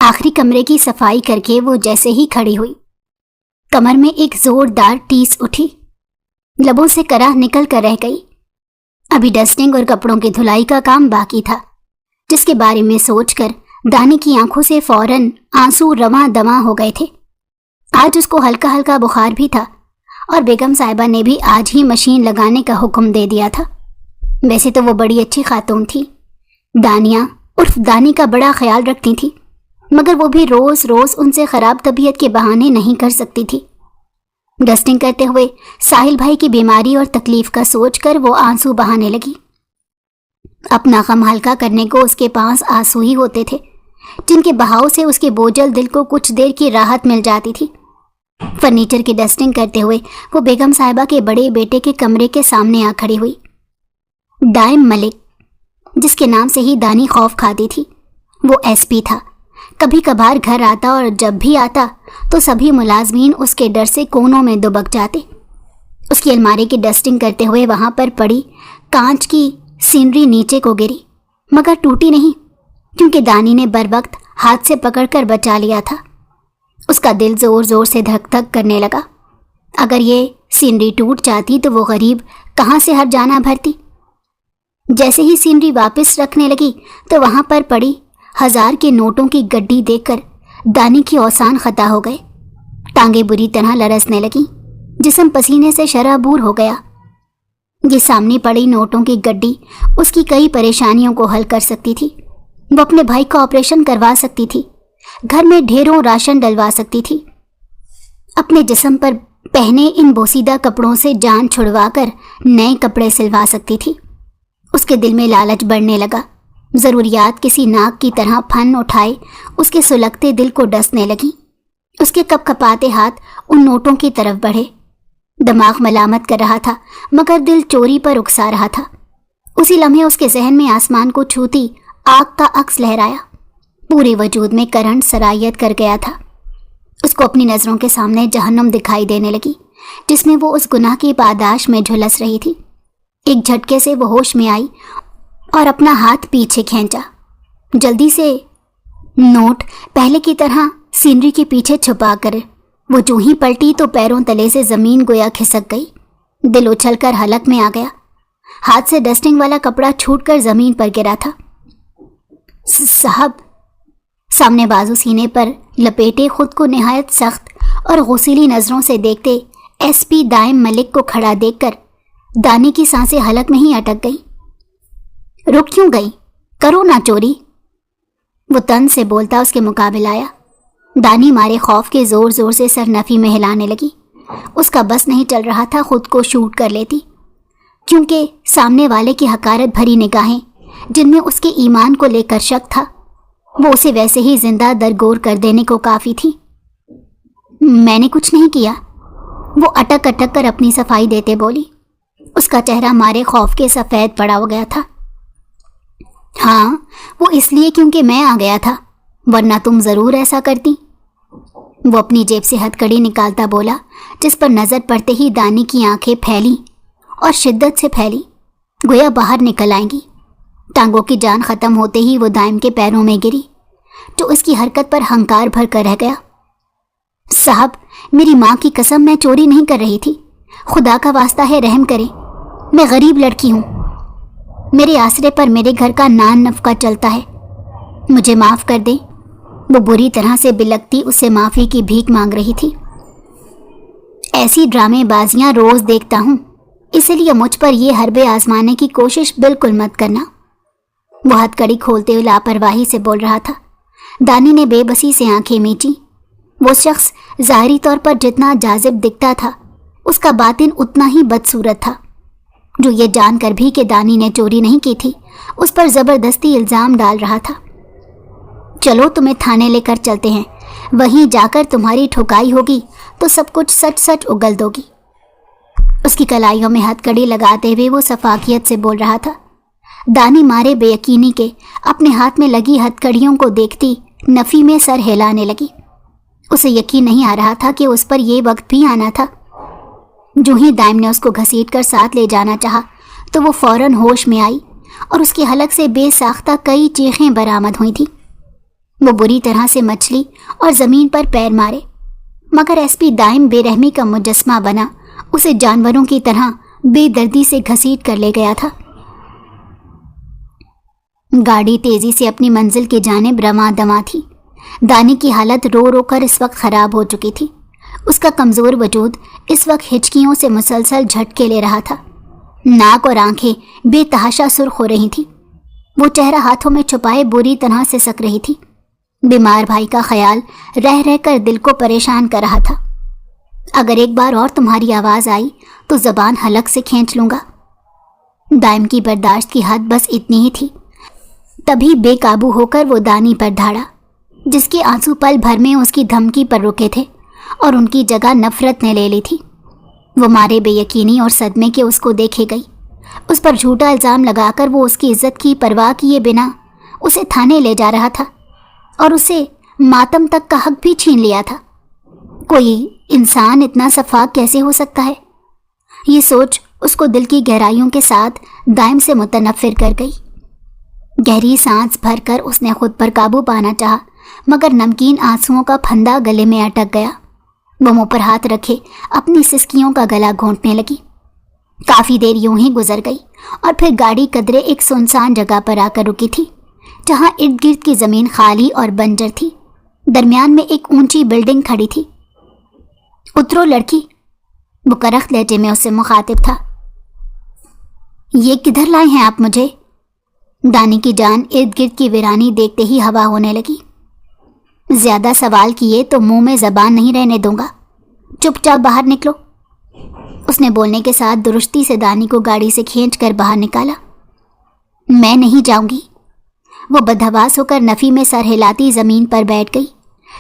آخری کمرے کی صفائی کر کے وہ جیسے ہی کھڑی ہوئی، کمر میں ایک زوردار ٹیس اٹھی، لبوں سے کرا نکل کر رہ گئی۔ ابھی ڈسٹنگ اور کپڑوں کی دھلائی کا کام باقی تھا، جس کے بارے میں سوچ کر دانی کی آنکھوں سے فوراً آنسو رواں دواں ہو گئے تھے۔ آج اس کو ہلکا ہلکا بخار بھی تھا، اور بیگم صاحبہ نے بھی آج ہی مشین لگانے کا حکم دے دیا تھا۔ ویسے تو وہ بڑی اچھی خاتون تھی، دانیہ عرف دانی کا بڑا خیال رکھتی تھی، مگر وہ بھی روز روز ان سے خراب طبیعت کے بہانے نہیں کر سکتی تھی۔ ڈسٹنگ کرتے ہوئے ساحل بھائی کی بیماری اور تکلیف کا سوچ کر وہ آنسو بہانے لگی۔ اپنا غم ہلکا کرنے کو اس کے پاس آنسو ہی ہوتے تھے، جن کے بہاؤ سے اس کے بوجھل دل کو کچھ دیر کی راحت مل جاتی تھی۔ فرنیچر کی ڈسٹنگ کرتے ہوئے وہ بیگم صاحبہ کے بڑے بیٹے کے کمرے کے سامنے آ کھڑی ہوئی۔ دائم ملک، جس کے نام سے ہی دانی خوف کھاتی تھی، وہ ایس پی تھا۔ کبھی کبھار گھر آتا، اور جب بھی آتا تو سبھی ملازمین اس کے ڈر سے کونوں میں دبک جاتے۔ اس کی الماری کی ڈسٹنگ کرتے ہوئے وہاں پر پڑی کانچ کی سینری نیچے کو گری، مگر ٹوٹی نہیں، کیونکہ دانی نے بر وقت ہاتھ سے پکڑ کر بچا لیا تھا۔ اس کا دل زور زور سے دھک دھک کرنے لگا۔ اگر یہ سینری ٹوٹ جاتی تو وہ غریب کہاں سے ہر جانا بھرتی۔ جیسے ہی سینری واپس رکھنے لگی تو وہاں پر پڑی 1000 کے نوٹوں کی گڈی دیکھ کر دانی کی اوسان خطا ہو گئے۔ ٹانگیں بری طرح لرزنے لگیں، جسم پسینے سے شرابور ہو گیا۔ یہ سامنے پڑی نوٹوں کی گڈی اس کی کئی پریشانیوں کو حل کر سکتی تھی۔ وہ اپنے بھائی کا آپریشن کروا سکتی تھی، گھر میں ڈھیروں راشن ڈلوا سکتی تھی، اپنے جسم پر پہنے ان بوسیدہ کپڑوں سے جان چھڑوا کر نئے کپڑے سلوا سکتی تھی۔ اس کے دل میں لالچ بڑھنے لگا۔ ضروریات کسی ناک کی طرح پھن اٹھائے اس کے سلگتے دل کو ڈسنے لگیں۔ اس کے کپ کپاتے ہاتھ ان نوٹوں کی طرف بڑھے۔ دماغ ملامت کر رہا تھا، مگر دل چوری پر اکسا رہا تھا۔ اسی لمحے اس کے ذہن میں آسمان کو چھوتی آگ کا عکس لہرایا۔ پورے وجود میں کرنٹ سرایت کر گیا تھا۔ اس کو اپنی نظروں کے سامنے جہنم دکھائی دینے لگی، جس میں وہ اس گناہ کی پاداش میں جھلس رہی تھی۔ ایک جھٹکے سے وہ ہوش میں آئی اور اپنا ہاتھ پیچھے کھینچا۔ جلدی سے نوٹ پہلے کی طرح سینری کے پیچھے چھپا کر وہ جو ہی پلٹی تو پیروں تلے سے زمین گویا کھسک گئی۔ دل اچھل کر حلق میں آ گیا۔ ہاتھ سے ڈسٹنگ والا کپڑا چھوٹ کر زمین پر گرا تھا۔ صاحب، سامنے بازو سینے پر لپیٹے خود کو نہایت سخت اور غصیلی نظروں سے دیکھتے ایس پی دائم ملک کو کھڑا دیکھ کر دانی کی سانسیں حلق میں ہی اٹک گئی۔ رک کیوں گئی؟ کرو نہ چوری، وہ تن سے بولتا اس کے مقابل آیا۔ دانی مارے خوف کے زور زور سے سر نفی میں ہلانے لگی۔ اس کا بس نہیں چل رہا تھا خود کو شوٹ کر لیتی، کیونکہ سامنے والے کی حقارت بھری نگاہیں جن میں اس کے ایمان کو لے کر شک تھا، وہ اسے ویسے ہی زندہ درگور کر دینے کو کافی تھی۔ میں نے کچھ نہیں کیا، وہ اٹک اٹک کر اپنی صفائی دیتے بولی۔ اس کا چہرہ مارے خوف کے سفید پڑا ہو گیا تھا۔ ہاں، وہ اس لیے کیونکہ میں آ گیا تھا، ورنہ تم ضرور ایسا کرتی، وہ اپنی جیب سے ہتھ کڑی نکالتا بولا، جس پر نظر پڑتے ہی دانی کی آنکھیں پھیلی اور شدت سے پھیلی، گویا باہر نکل آئیں گی۔ ٹانگوں کی جان ختم ہوتے ہی وہ دائم کے پیروں میں گری، جو اس کی حرکت پر ہنکار بھر کر رہ گیا۔ صاحب، میری ماں کی قسم میں چوری نہیں کر رہی تھی، خدا کا واسطہ ہے رحم کریں، میں غریب لڑکی ہوں، میرے آسرے پر میرے گھر کا نان نفقہ چلتا ہے، مجھے معاف کر دیں۔ وہ بری طرح سے بلکتی اس سے معافی کی بھیک مانگ رہی تھی۔ ایسی ڈرامے بازیاں روز دیکھتا ہوں، اسی لیے مجھ پر یہ حربے آزمانے کی کوشش بالکل مت کرنا، وہ ہتھ کڑی کھولتے ہوئے لاپرواہی سے بول رہا تھا۔ دانی نے بے بسی سے آنکھیں میچی۔ وہ شخص ظاہری طور پر جتنا جاذب دکھتا تھا، اس کا باطن اتنا ہی بدصورت تھا۔ جو یہ جان کر بھی کہ دانی نے چوری نہیں کی تھی، اس پر زبردستی الزام ڈال رہا تھا۔ چلو تمہیں تھانے لے کر چلتے ہیں، وہیں جا کر تمہاری ٹھکائی ہوگی تو سب کچھ سچ سچ اگل دو گی۔ اس کی کلائیوں میں ہتھ کڑی لگاتے ہوئے وہ سفاکیت سے بول رہا تھا۔ دانی مارے بے یقینی کے اپنے ہاتھ میں لگی ہتھ کڑیوں کو دیکھتی نفی میں سر ہلانے لگی۔ اسے یقین نہیں آ رہا تھا کہ اس پر یہ وقت بھی آنا تھا۔ جو ہی دائم نے اس کو گھسیٹ کر ساتھ لے جانا چاہا تو وہ فوراً ہوش میں آئی اور اس کی حلق سے بے ساختہ کئی چیخیں برآمد ہوئی تھیں۔ वो बुरी तरह से मछली और जमीन पर पैर मारे, मगर एसपी दाइम बेरहमी का मुजस्मा बना उसे जानवरों की तरह बेदर्दी से घसीट कर ले गया था। गाड़ी तेजी से अपनी मंजिल की जानिब रवां दवां थी। दानी की हालत रो रो कर इस वक्त खराब हो चुकी थी। उसका कमजोर वजूद इस वक्त हिचकियों से मुसलसल झटके ले रहा था। नाक और आंखें बेतहाशा सुर्ख हो रही थी। वो चेहरा हाथों में छुपाए बुरी तरह से सक रही थी। बीमार भाई का ख्याल रह रह कर दिल को परेशान कर रहा था। अगर एक बार और तुम्हारी आवाज आई तो जबान हलक से खींच लूंगा। दाइम की बर्दाश्त की हद बस इतनी ही थी। तभी बेकाबू होकर वो दानी पर धाड़ा, जिसके आंसू पल भर में उसकी धमकी पर रुके थे और उनकी जगह नफरत ने ले ली थी। वो मारे बेयकीनी और सदमे के उसको देखे गई। उस पर झूठा इल्ज़ाम लगाकर वो उसकी इज्जत की परवाह किए बिना उसे थाने ले जा रहा था और उसे मातम तक का हक भी छीन लिया था। कोई इंसान इतना सफाक कैसे हो सकता है? ये सोच उसको दिल की गहराइयों के साथ दाइम से मुतनफ़िर कर गई। गहरी सांस भरकर उसने खुद पर काबू पाना चाहा, मगर नमकीन आंसुओं का फंदा गले में अटक गया। वो मुंह पर हाथ रखे अपनी सिसकियों का गला घोंटने लगी। काफ़ी देर यूं ही गुजर गई और फिर गाड़ी कदरे एक सुनसान जगह पर आकर रुकी थी, जहां इर्द गिर्द की ज़मीन खाली और बंजर थी। दरमियान में एक ऊंची बिल्डिंग खड़ी थी। उतरो लड़की, वो करख्त लहजे में उससे मुखातिब था। ये किधर लाए हैं आप मुझे? दानी की जान इर्द गिर्द की वीरानी देखते ही हवा होने लगी। ज्यादा सवाल किए तो मुंह में जबान नहीं रहने दूंगा, चुपचाप बाहर निकलो। उसने बोलने के साथ दुरुस्ती से दानी को गाड़ी से खींच कर बाहर निकाला। मैं नहीं जाऊंगी। वो बदहवास होकर नफ़ी में सर हिलाती ज़मीन पर बैठ गई,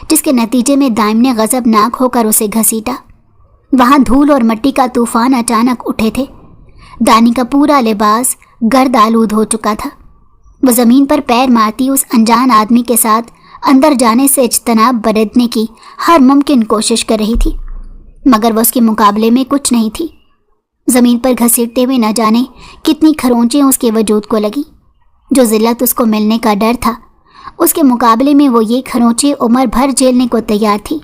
जिसके नतीजे में दाइम ने गज़बनाक होकर उसे घसीटा। वहाँ धूल और मिट्टी का तूफान अचानक उठे थे। दानी का पूरा लिबास गर्द आलूद हो चुका था। वो ज़मीन पर पैर मारती उस अनजान आदमी के साथ अंदर जाने से इज्तनाब बरतने की हर मुमकिन कोशिश कर रही थी, मगर वो उसके मुकाबले में कुछ नहीं थी। ज़मीन पर घसीटते हुए न जाने कितनी खरोंचें उसके वजूद को लगी। जो ज़िल्लत उसको मिलने का डर था, उसके मुकाबले में वो ये खरोंचें उम्र भर झेलने को तैयार थी,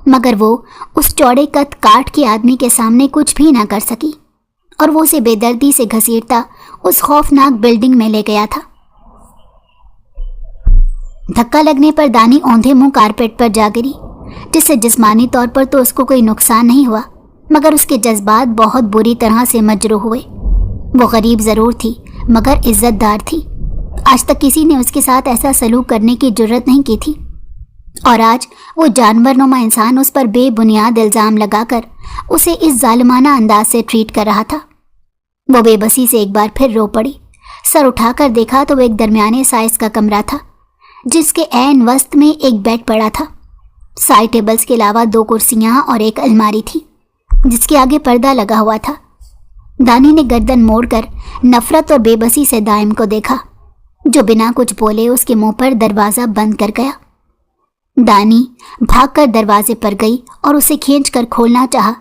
मगर वो उस चौड़े कद काठ के आदमी के सामने कुछ भी ना कर सकी और वो उसे बेदर्दी से घसीटता उस खौफनाक बिल्डिंग में ले गया था। धक्का लगने पर दानी औंधे मुंह कारपेट पर जा गिरी, जिससे जिस्मानी तौर पर तो उसको कोई नुकसान नहीं हुआ, मगर उसके जज्बात बहुत बुरी तरह से मजरूह हुए। वो गरीब ज़रूर थी, मगर इज्जतदार थी। आज तक किसी ने उसके साथ ऐसा सलूक करने की जुर्रत नहीं की थी, और आज वो जानवरनुमा इंसान उस पर बेबुनियाद इल्ज़ाम लगाकर उसे इस जालिमाना अंदाज से ट्रीट कर रहा था। वो बेबसी से एक बार फिर रो पड़ी। सर उठाकर देखा तो वो एक दरमियाने साइज का कमरा था, जिसके ऐन वस्त में एक बेड पड़ा था। साइड टेबल्स के अलावा 2 कुर्सियां और एक अलमारी थी, जिसके आगे पर्दा लगा हुआ था। दानी ने गर्दन मोड़कर नफरत और बेबसी से दाइम को देखा, जो बिना कुछ बोले उसके मुंह पर दरवाज़ा बंद कर गया। दानी भागकर दरवाजे पर गई और उसे खींचकर खोलना चाहा,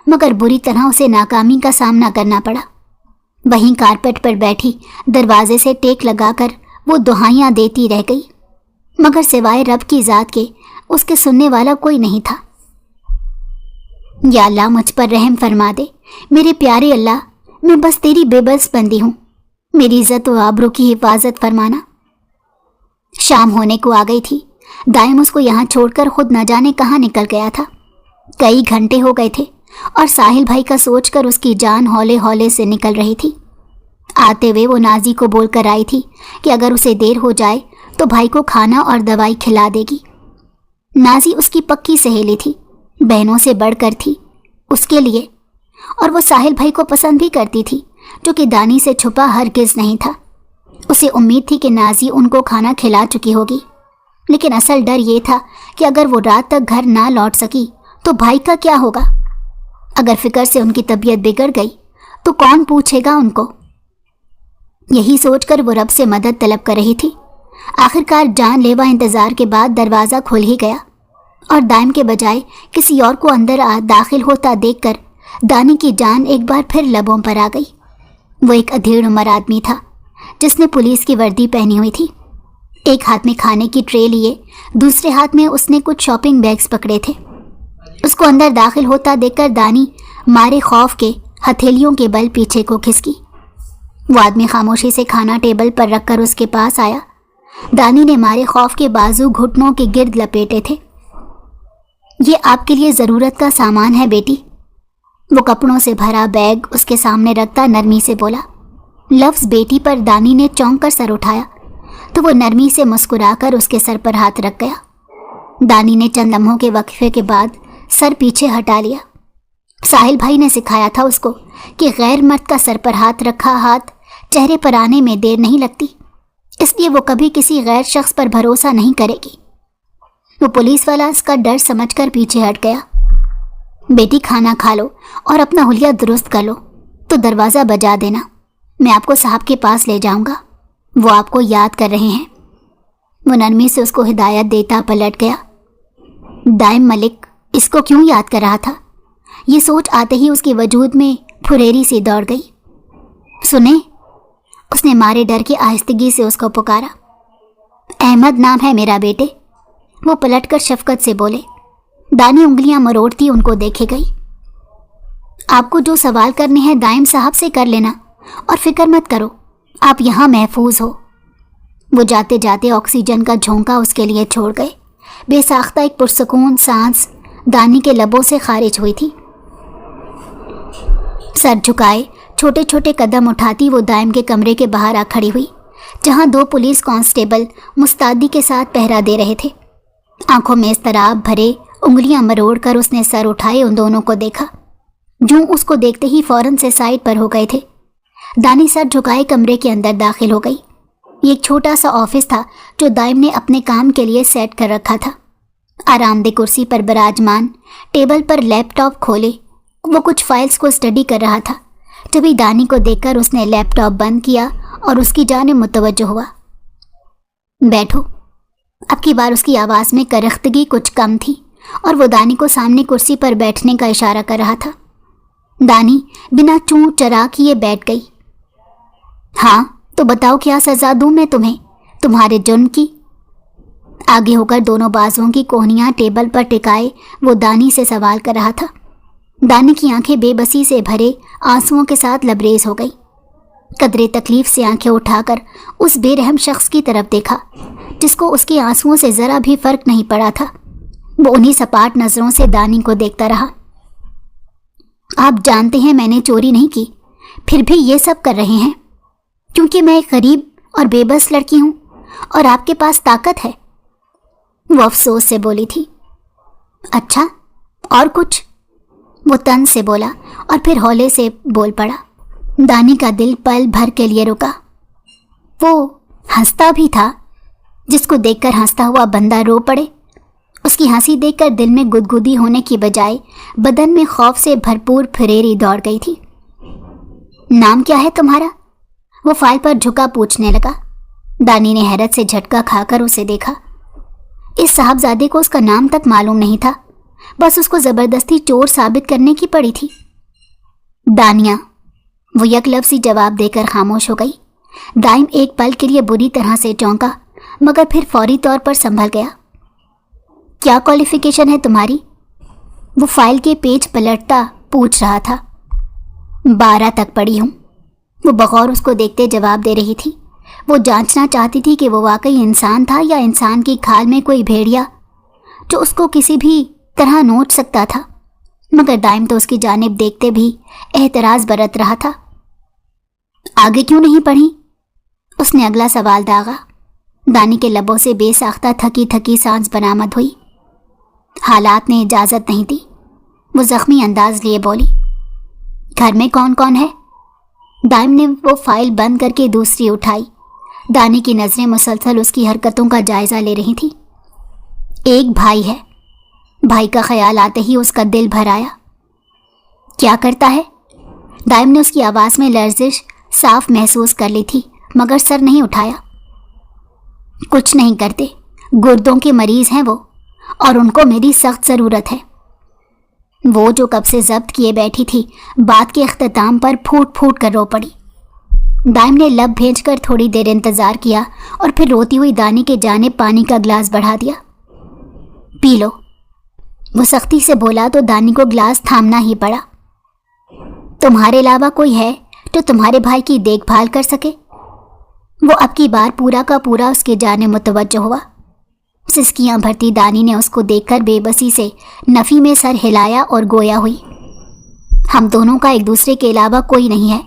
मगर बुरी तरह उसे नाकामी का सामना करना पड़ा। वहीं कारपेट पर बैठी दरवाजे से टेक लगाकर वो दुहाइयाँ देती रह गई, मगर सिवाय रब की ज़ात के उसके सुनने वाला कोई नहीं था। या अल्लाह, मुझ पर रहम फरमा दे। मेरे प्यारे अल्लाह, मैं बस तेरी बेबस बंदी हूँ। मेरी इज्जत व आबरू की हिफाजत फरमाना। शाम होने को आ गई थी। दाइम उसको यहाँ छोड़कर खुद न जाने कहाँ निकल गया था। कई घंटे हो गए थे और साहिल भाई का सोचकर उसकी जान हौले हौले से निकल रही थी। आते हुए वो नाजी को बोलकर आई थी कि अगर उसे देर हो जाए तो भाई को खाना और दवाई खिला देगी। नाजी उसकी पक्की सहेली थी, बहनों से बढ़कर थी उसके लिए, और वो साहिल भाई को पसंद भी करती थी, जो कि दानी से छुपा हरगिज़ नहीं था। उसे उम्मीद थी कि नाजी उनको खाना खिला चुकी होगी, लेकिन असल डर ये था कि अगर वो रात तक घर ना लौट सकी तो भाई का क्या होगा। अगर फिक्र से उनकी तबीयत बिगड़ गई तो कौन पूछेगा उनको। यही सोचकर वो रब से मदद तलब कर रही थी। आखिरकार जानलेवा इंतज़ार के बाद दरवाज़ा खुल ही गया और दाइम के बजाय किसी और को अंदर दाखिल होता देखकर दानी की जान एक बार फिर लबों पर आ गई। वो एक अधेड़ उम्र आदमी था, जिसने पुलिस की वर्दी पहनी हुई थी। ایک ہاتھ میں کھانے کی ٹرے لیے دوسرے ہاتھ میں اس نے کچھ شاپنگ بیگز پکڑے تھے۔ اس کو اندر داخل ہوتا دیکھ کر دانی مارے خوف کے ہتھیلیوں کے بل پیچھے کو کھسکی۔ وہ آدمی خاموشی سے کھانا ٹیبل پر رکھ کر اس کے پاس آیا۔ دانی نے مارے خوف کے بازو گھٹنوں کے گرد لپیٹے تھے۔ یہ آپ کے لیے ضرورت کا سامان ہے بیٹی۔ وہ کپڑوں سے بھرا بیگ اس کے سامنے رکھتا نرمی سے بولا۔ لفظ بیٹی پر دانی نے چونک کر سر اٹھایا تو وہ نرمی سے مسکرا کر اس کے سر پر ہاتھ رکھ گیا۔ دانی نے چند لمحوں کے وقفے کے بعد سر پیچھے ہٹا لیا۔ ساحل بھائی نے سکھایا تھا اس کو کہ غیر مرد کا سر پر ہاتھ رکھا ہاتھ چہرے پر آنے میں دیر نہیں لگتی، اس لیے وہ کبھی کسی غیر شخص پر بھروسہ نہیں کرے گی۔ وہ پولیس والا اس کا ڈر سمجھ کر پیچھے ہٹ گیا۔ بیٹی کھانا کھا لو اور اپنا حلیہ درست کر لو تو دروازہ بجا دینا، میں آپ کو صاحب کے پاس لے جاؤں گا، وہ آپ کو یاد کر رہے ہیں۔ وہ نرمی سے اس کو ہدایت دیتا پلٹ گیا۔ دائم ملک اس کو کیوں یاد کر رہا تھا، یہ سوچ آتے ہی اس کے وجود میں پھریری سی دوڑ گئی۔ سنیں، اس نے مارے ڈر کی آہستگی سے اس کو پکارا۔ احمد نام ہے میرا بیٹے، وہ پلٹ کر شفقت سے بولے۔ دانی انگلیاں مروڑتی ان کو دیکھے گئی۔ آپ کو جو سوال کرنے ہیں دائم صاحب سے کر لینا اور فکر مت کرو، آپ یہاں محفوظ ہو۔ وہ جاتے جاتے آکسیجن کا جھونکا اس کے لیے چھوڑ گئے۔ بے ساختہ ایک پرسکون سانس دانی کے لبوں سے خارج ہوئی تھی۔ سر جھکائے چھوٹے چھوٹے قدم اٹھاتی وہ دائم کے کمرے کے باہر آ کھڑی ہوئی، جہاں 2 پولیس کانسٹیبل مستعدی کے ساتھ پہرا دے رہے تھے۔ آنکھوں میں اضطراب بھرے انگلیاں مروڑ کر اس نے سر اٹھائے ان دونوں کو دیکھا، جو اس کو دیکھتے ہی فوراً سے سائڈ پر ہو گئے تھے۔ دانی سر جھکائے کمرے کے اندر داخل ہو گئی۔ یہ ایک چھوٹا سا آفس تھا جو دائم نے اپنے کام کے لیے سیٹ کر رکھا تھا۔ آرام دہ کرسی پر براجمان، ٹیبل پر لیپ ٹاپ کھولے وہ کچھ فائلز کو اسٹڈی کر رہا تھا۔ جبھی دانی کو دیکھ کر اس نے لیپ ٹاپ بند کیا اور اس کی جانب متوجہ ہوا۔ بیٹھو۔ اب کی بار اس کی آواز میں کرختگی کچھ کم تھی اور وہ دانی کو سامنے کرسی پر بیٹھنے کا اشارہ کر رہا تھا۔ دانی بنا چوں چرا کیے بیٹھ گئی۔ ہاں تو بتاؤ کیا سزا دوں میں تمہیں تمہارے جرم کی؟ آگے ہو کر دونوں بازوؤں کی کوہنیاں ٹیبل پر ٹکائے وہ دانی سے سوال کر رہا تھا۔ دانی کی آنکھیں بے بسی سے بھرے آنسوؤں کے ساتھ لبریز ہو گئی۔ قدرے تکلیف سے آنکھیں اٹھا کر اس بے رحم شخص کی طرف دیکھا جس کو اس کے آنسوؤں سے ذرا بھی فرق نہیں پڑا تھا۔ وہ انہی سپاٹ نظروں سے دانی کو دیکھتا رہا۔ آپ جانتے ہیں میں نے چوری نہیں کی، پھر بھی یہ سب کر رہے ہیں کیونکہ میں ایک غریب اور بے بس لڑکی ہوں اور آپ کے پاس طاقت ہے، وہ افسوس سے بولی تھی۔ اچھا، اور کچھ؟ وہ طنز سے بولا اور پھر ہولے سے بول پڑا۔ دانی کا دل پل بھر کے لیے رکا۔ وہ ہنستا بھی تھا، جس کو دیکھ کر ہنستا ہوا بندہ رو پڑے۔ اس کی ہنسی دیکھ کر دل میں گدگدی ہونے کی بجائے بدن میں خوف سے بھرپور پھریری دوڑ گئی تھی۔ نام کیا ہے تمہارا؟ وہ فائل پر جھکا پوچھنے لگا۔ دانی نے حیرت سے جھٹکا کھا کر اسے دیکھا۔ اس صاحبزادے کو اس کا نام تک معلوم نہیں تھا، بس اس کو زبردستی چور ثابت کرنے کی پڑی تھی۔ دانیہ، وہ یک لفظی جواب دے کر خاموش ہو گئی۔ دائم ایک پل کے لیے بری طرح سے چونکا مگر پھر فوری طور پر سنبھل گیا۔ کیا کوالیفیکیشن ہے تمہاری؟ وہ فائل کے پیج پلٹتا پوچھ رہا تھا۔ 12 تک پڑھی ہوں، وہ بغور اس کو دیکھتے جواب دے رہی تھی۔ وہ جانچنا چاہتی تھی کہ وہ واقعی انسان تھا یا انسان کی کھال میں کوئی بھیڑیا جو اس کو کسی بھی طرح نوچ سکتا تھا، مگر دائم تو اس کی جانب دیکھتے بھی احتراز برت رہا تھا۔ آگے کیوں نہیں پڑھی؟ اس نے اگلا سوال داغا۔ دانی کے لبوں سے بے ساختہ تھکی تھکی سانس برآمد ہوئی۔ حالات نے اجازت نہیں دی، وہ زخمی انداز لیے بولی۔ گھر میں کون کون ہے؟ دائم نے وہ فائل بند کر کے دوسری اٹھائی۔ دانی کی نظریں مسلسل اس کی حرکتوں کا جائزہ لے رہی تھی۔ ایک بھائی ہے، بھائی کا خیال آتے ہی اس کا دل بھر آیا۔ کیا کرتا ہے؟ دائم نے اس کی آواز میں لرزش صاف محسوس کر لی تھی مگر سر نہیں اٹھایا۔ کچھ نہیں کرتے، گردوں کے مریض ہیں وہ، اور ان کو میری سخت ضرورت ہے۔ وہ جو کب سے ضبط کیے بیٹھی تھی بات کے اختتام پر پھوٹ پھوٹ کر رو پڑی۔ दाइम ने लब भेजकर थोड़ी देर इंतजार किया और फिर रोती हुई दानी के जानिब पानी का ग्लास बढ़ा दिया। पी लो, वो सख्ती से बोला तो दानी को ग्लास थामना ही पड़ा। तुम्हारे अलावा कोई है जो तुम्हारे भाई की देखभाल कर सके? वो अब की बार पूरा का पूरा उसके जाने मुतवज्जो हुआ। सिसकियां भरती दानी ने उसको देखकर बेबसी से नफी में सर हिलाया और गोया हुई, हम दोनों का एक दूसरे के अलावा कोई नहीं है,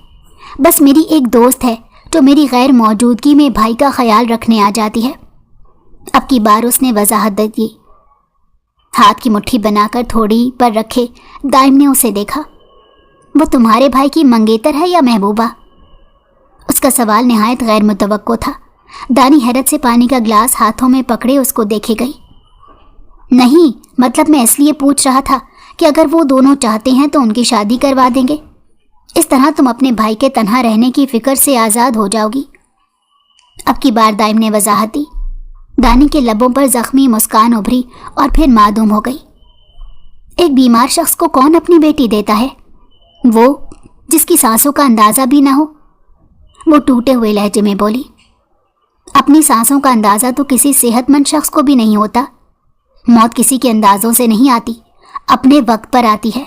बस मेरी एक दोस्त है जो मेरी गैर मौजूदगी में भाई का ख्याल रखने आ जाती है। अब की बार उसने वजाहत दी। हाथ की मुट्ठी बनाकर थोड़ी पर रखे दाइम ने उसे देखा। वो तुम्हारे भाई की मंगेतर है या महबूबा? उसका सवाल निहायत गैर मुतवक्को था। दानी हैरत से पानी का ग्लास हाथों में पकड़े उसको देखे गई। नहीं, मतलब मैं इसलिए पूछ रहा था कि अगर वो दोनों चाहते हैं तो उनकी शादी करवा देंगे। इस तरह तुम अपने भाई के तन्हा रहने की फिक्र से आज़ाद हो जाओगी। अब की बार दाइम ने वजाहत दी। दानी के लबों पर जख्मी मुस्कान उभरी और फिर मादूम हो गई। एक बीमार शख्स को कौन अपनी बेटी देता है? वो जिसकी सांसों का अंदाज़ा भी ना हो, वो टूटे हुए लहजे में बोली। अपनी सांसों का अंदाज़ा तो किसी सेहतमंद शख्स को भी नहीं होता। मौत किसी के अंदाज़ों से नहीं आती, अपने वक्त पर आती है।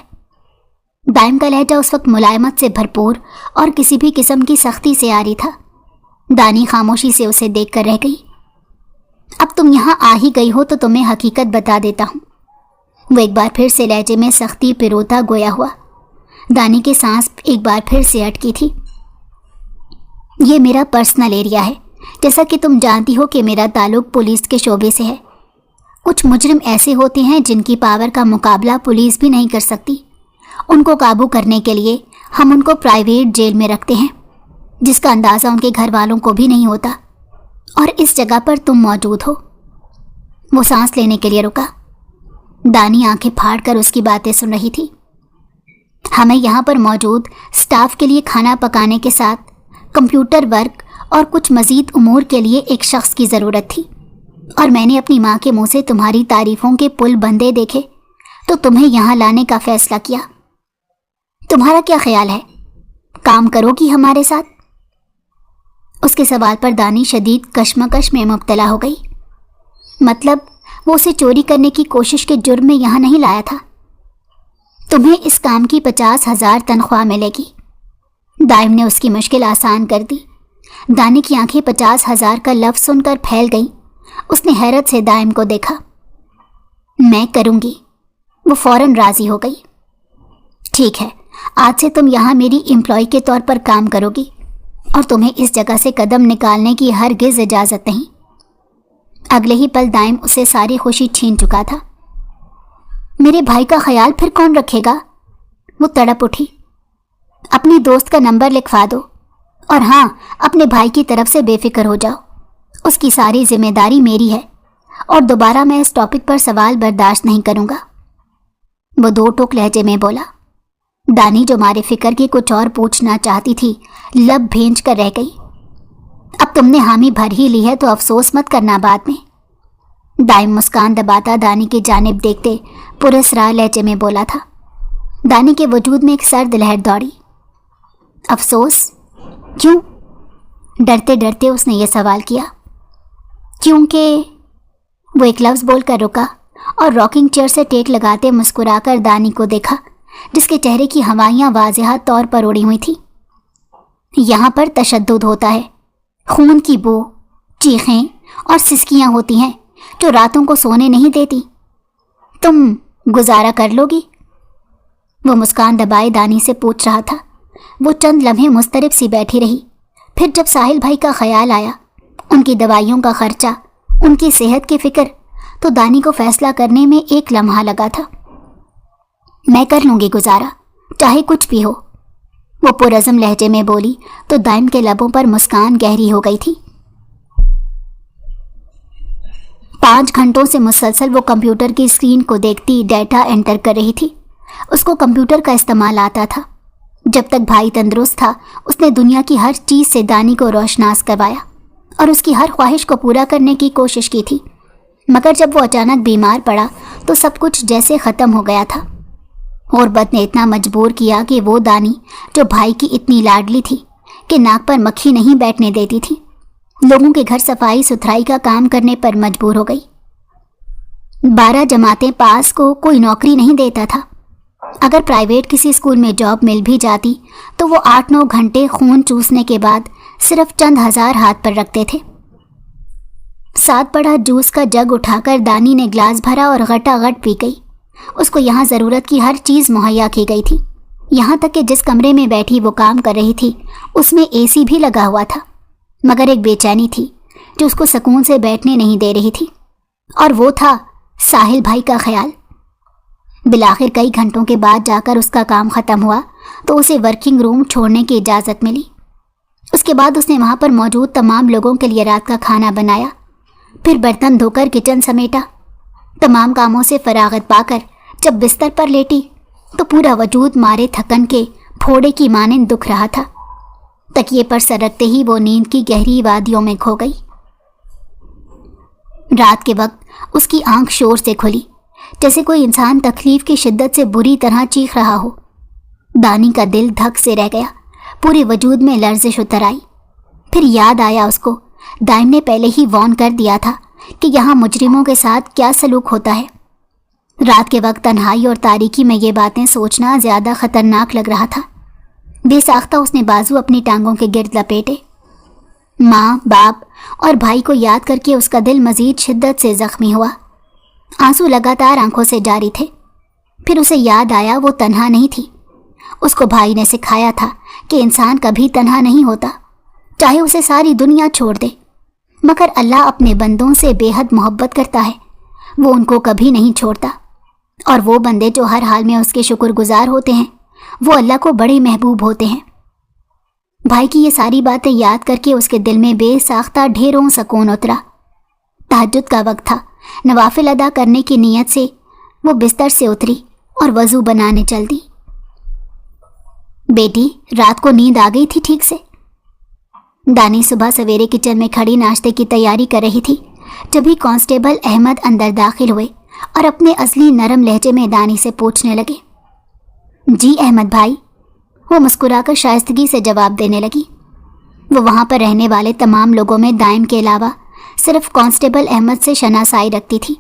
दाइम का लहजा उस वक्त मुलायमत से भरपूर और किसी भी किस्म की सख्ती से आ रही था। दानी खामोशी से उसे देख कर रह गई। अब तुम यहाँ आ ही गई हो तो तुम्हें हकीकत बता देता हूँ। वो एक बार फिर से लहजे में सख्ती पिरोता गोया हुआ। दानी के सांस एक बार फिर से अटकी थी। ये मेरा पर्सनल एरिया है, जैसा कि तुम जानती हो कि मेरा ताल्लुक पुलिस के शोबे से है। कुछ मुजरिम ऐसे होते हैं जिनकी पावर का मुकाबला पुलिस भी नहीं कर सकती। उनको काबू करने के लिए हम उनको प्राइवेट जेल में रखते हैं, जिसका अंदाज़ा उनके घर वालों को भी नहीं होता। और इस जगह पर तुम मौजूद हो। वो सांस लेने के लिए रुका। दानी आंखें फाड़ कर उसकी बातें सुन रही थी। हमें यहाँ पर मौजूद स्टाफ के लिए खाना पकाने के साथ कंप्यूटर वर्क और कुछ मज़ीद उमूर के लिए एक शख्स की ज़रूरत थी, और मैंने अपनी माँ के मुंह से तुम्हारी तारीफ़ों के पुल बंदे देखे तो तुम्हें यहाँ लाने का फ़ैसला किया। तुम्हारा क्या ख्याल है, काम करोगी हमारे साथ? उसके सवाल पर दानी शदीद कश्मकश में मुब्तला हो गई। मतलब वो उसे चोरी करने की कोशिश के जुर्म में यहाँ नहीं लाया था। तुम्हें इस काम की 50,000 तनख्वाह मिलेगी। दाइम ने उसकी मुश्किल आसान कर दी। दानी की आंखें 50,000 का लफ्ज़ सुनकर फैल गईं। उसने हैरत से दाइम को देखा। मैं करूँगी। वो फ़ौरन राज़ी हो गई। ठीक है, आज से तुम यहाँ मेरी एम्प्लॉय के तौर पर काम करोगी और तुम्हें इस जगह से कदम निकालने की हरगिज़ इजाज़त नहीं। अगले ही पल दाइम उसे सारी खुशी छीन चुका था। मेरे भाई का ख्याल फिर कौन रखेगा? वो तड़प उठी। अपनी दोस्त का नंबर लिखवा दो, और हाँ, अपने भाई की तरफ से बेफिक्र हो जाओ। उसकी सारी जिम्मेदारी मेरी है और दोबारा मैं इस टॉपिक पर सवाल बर्दाश्त नहीं करूँगा। वो दो टोक लहजे में बोला। दानी जो मारे फिक्र की कुछ और पूछना चाहती थी, लब भेंच कर रह गई। अब तुमने हामी भर ही ली है तो अफसोस मत करना बाद में। दाइम मुस्कान दबाता दानी की जानिब देखते पुरस्कार लहजे में बोला था। दानी के वजूद में एक सर्द लहर दौड़ी। अफसोस क्यों? डरते डरते उसने ये सवाल किया। क्योंकि वो एक लफ्ज़ बोलकर रुका और रॉकिंग चेयर से टेक लगाते मुस्कुराकर दानी को देखा, जिसके चेहरे की हवाइयाँ वाज़ेह तौर पर उड़ी हुई थी। यहाँ पर तशद्दुद होता है, खून की बू, चीखें और सिसकियाँ होती हैं जो रातों को सोने नहीं देती। तुम गुजारा कर लोगी? वो मुस्कान दबाए दानी से पूछ रहा था। वो चंद लम्हे मुस्तरिब सी बैठी रही। फिर जब साहिल भाई का ख्याल आया, उनकी दवाइयों का खर्चा, उनकी सेहत की फ़िक्र, तो दानी को फैसला करने में एक लम्हा लगा था। मैं कर लूँगी गुजारा, चाहे कुछ भी हो। वो पुरज़म लहजे में बोली तो दाइम के लबों पर मुस्कान गहरी हो गई थी। 5 घंटों से मुसलसल वो कंप्यूटर की स्क्रीन को देखती डाटा एंटर कर रही थी। उसको कंप्यूटर का इस्तेमाल आता था। जब तक भाई तंदुरुस्त था, उसने दुनिया की हर चीज़ से दानी को रोशनास करवाया और उसकी हर ख्वाहिश को पूरा करने की कोशिश की थी। मगर जब वो अचानक बीमार पड़ा तो सब कुछ जैसे ख़त्म हो गया था। और बद ने इतना मजबूर किया कि वो दानी जो भाई की इतनी लाडली थी, कि नाक पर मक्खी नहीं बैठने देती थी। लोगों के घर सफाई सुथराई का काम करने पर मजबूर हो गई। 12 जमातें पास को कोई नौकरी नहीं देता था। अगर प्राइवेट किसी स्कूल में जॉब मिल भी जाती तो वो 8-9 घंटे खून चूसने के बाद सिर्फ चंद हजार हाथ पर रखते थे। साथ पड़ा जूस का जग उठाकर दानी ने ग्लास भरा और गटागट पी गई। उसको यहाँ ज़रूरत की हर चीज़ मुहैया की गई थी। यहाँ तक कि जिस कमरे में बैठी वो काम कर रही थी उसमें एसी भी लगा हुआ था, मगर एक बेचैनी थी जो उसको सुकून से बैठने नहीं दे रही थी, और वो था साहिल भाई का ख्याल। बिलाखिर कई घंटों के बाद जाकर उसका काम ख़त्म हुआ तो उसे वर्किंग रूम छोड़ने की इजाज़त मिली। उसके बाद उसने वहाँ पर मौजूद तमाम लोगों के लिए रात का खाना बनाया, फिर बर्तन धोकर किचन समेटा। तमाम कामों से फरागत पाकर जब बिस्तर पर लेटी तो पूरा वजूद मारे थकन के फोड़े की मानंद दुख रहा था। तकिए पर सरकते ही वो नींद की गहरी वादियों में खो गई। रात के वक्त उसकी आंख शोर से खुली, जैसे कोई इंसान तकलीफ की शिद्दत से बुरी तरह चीख रहा हो। दानी का दिल धक से रह गया, पूरे वजूद में लर्जिश उतर आई। फिर याद आया उसको दाइम ने पहले ही वार्न कर दिया था कि यहाँ मुजरिमों के साथ क्या सलूक होता है। रात के वक्त तन्हाई और तारीकी में ये बातें सोचना ज़्यादा ख़तरनाक लग रहा था। बेसाख्ता उसने बाजू अपनी टांगों के गिर्द लपेटे। माँ, बाप और भाई को याद करके उसका दिल मज़ीद शिद्दत से ज़ख्मी हुआ। आंसू लगातार आंखों से जारी थे। फिर उसे याद आया वो तन्हा नहीं थी। उसको भाई ने सिखाया था कि इंसान कभी तन्हा नहीं होता, चाहे उसे सारी दुनिया छोड़ दे, मगर अल्लाह अपने बंदों से बेहद मोहब्बत करता है। वो उनको कभी नहीं छोड़ता, और वो बंदे जो हर हाल में उसके शुक्रगुजार होते हैं वो अल्लाह को बड़े महबूब होते हैं। भाई की ये सारी बातें याद करके उसके दिल में बेसाख्ता ढेरों सुकून उतरा। तहज्जुद का वक्त था। नवाफिल अदा करने की नीयत से वो बिस्तर से उतरी और वज़ू बनाने चल दी। बेटी, रात को नींद आ गई थी ठीक से? दानी सुबह सवेरे किचन में खड़ी नाश्ते की तैयारी कर रही थी जब ही कांस्टेबल अहमद अंदर दाखिल हुए और अपने असली नरम लहजे में दानी से पूछने लगे। जी अहमद भाई, वो मुस्कुराकर शाइस्तगी से जवाब देने लगी। वो वहाँ पर रहने वाले तमाम लोगों में दाइम के अलावा सिर्फ कांस्टेबल अहमद से शनासाई रखती थी,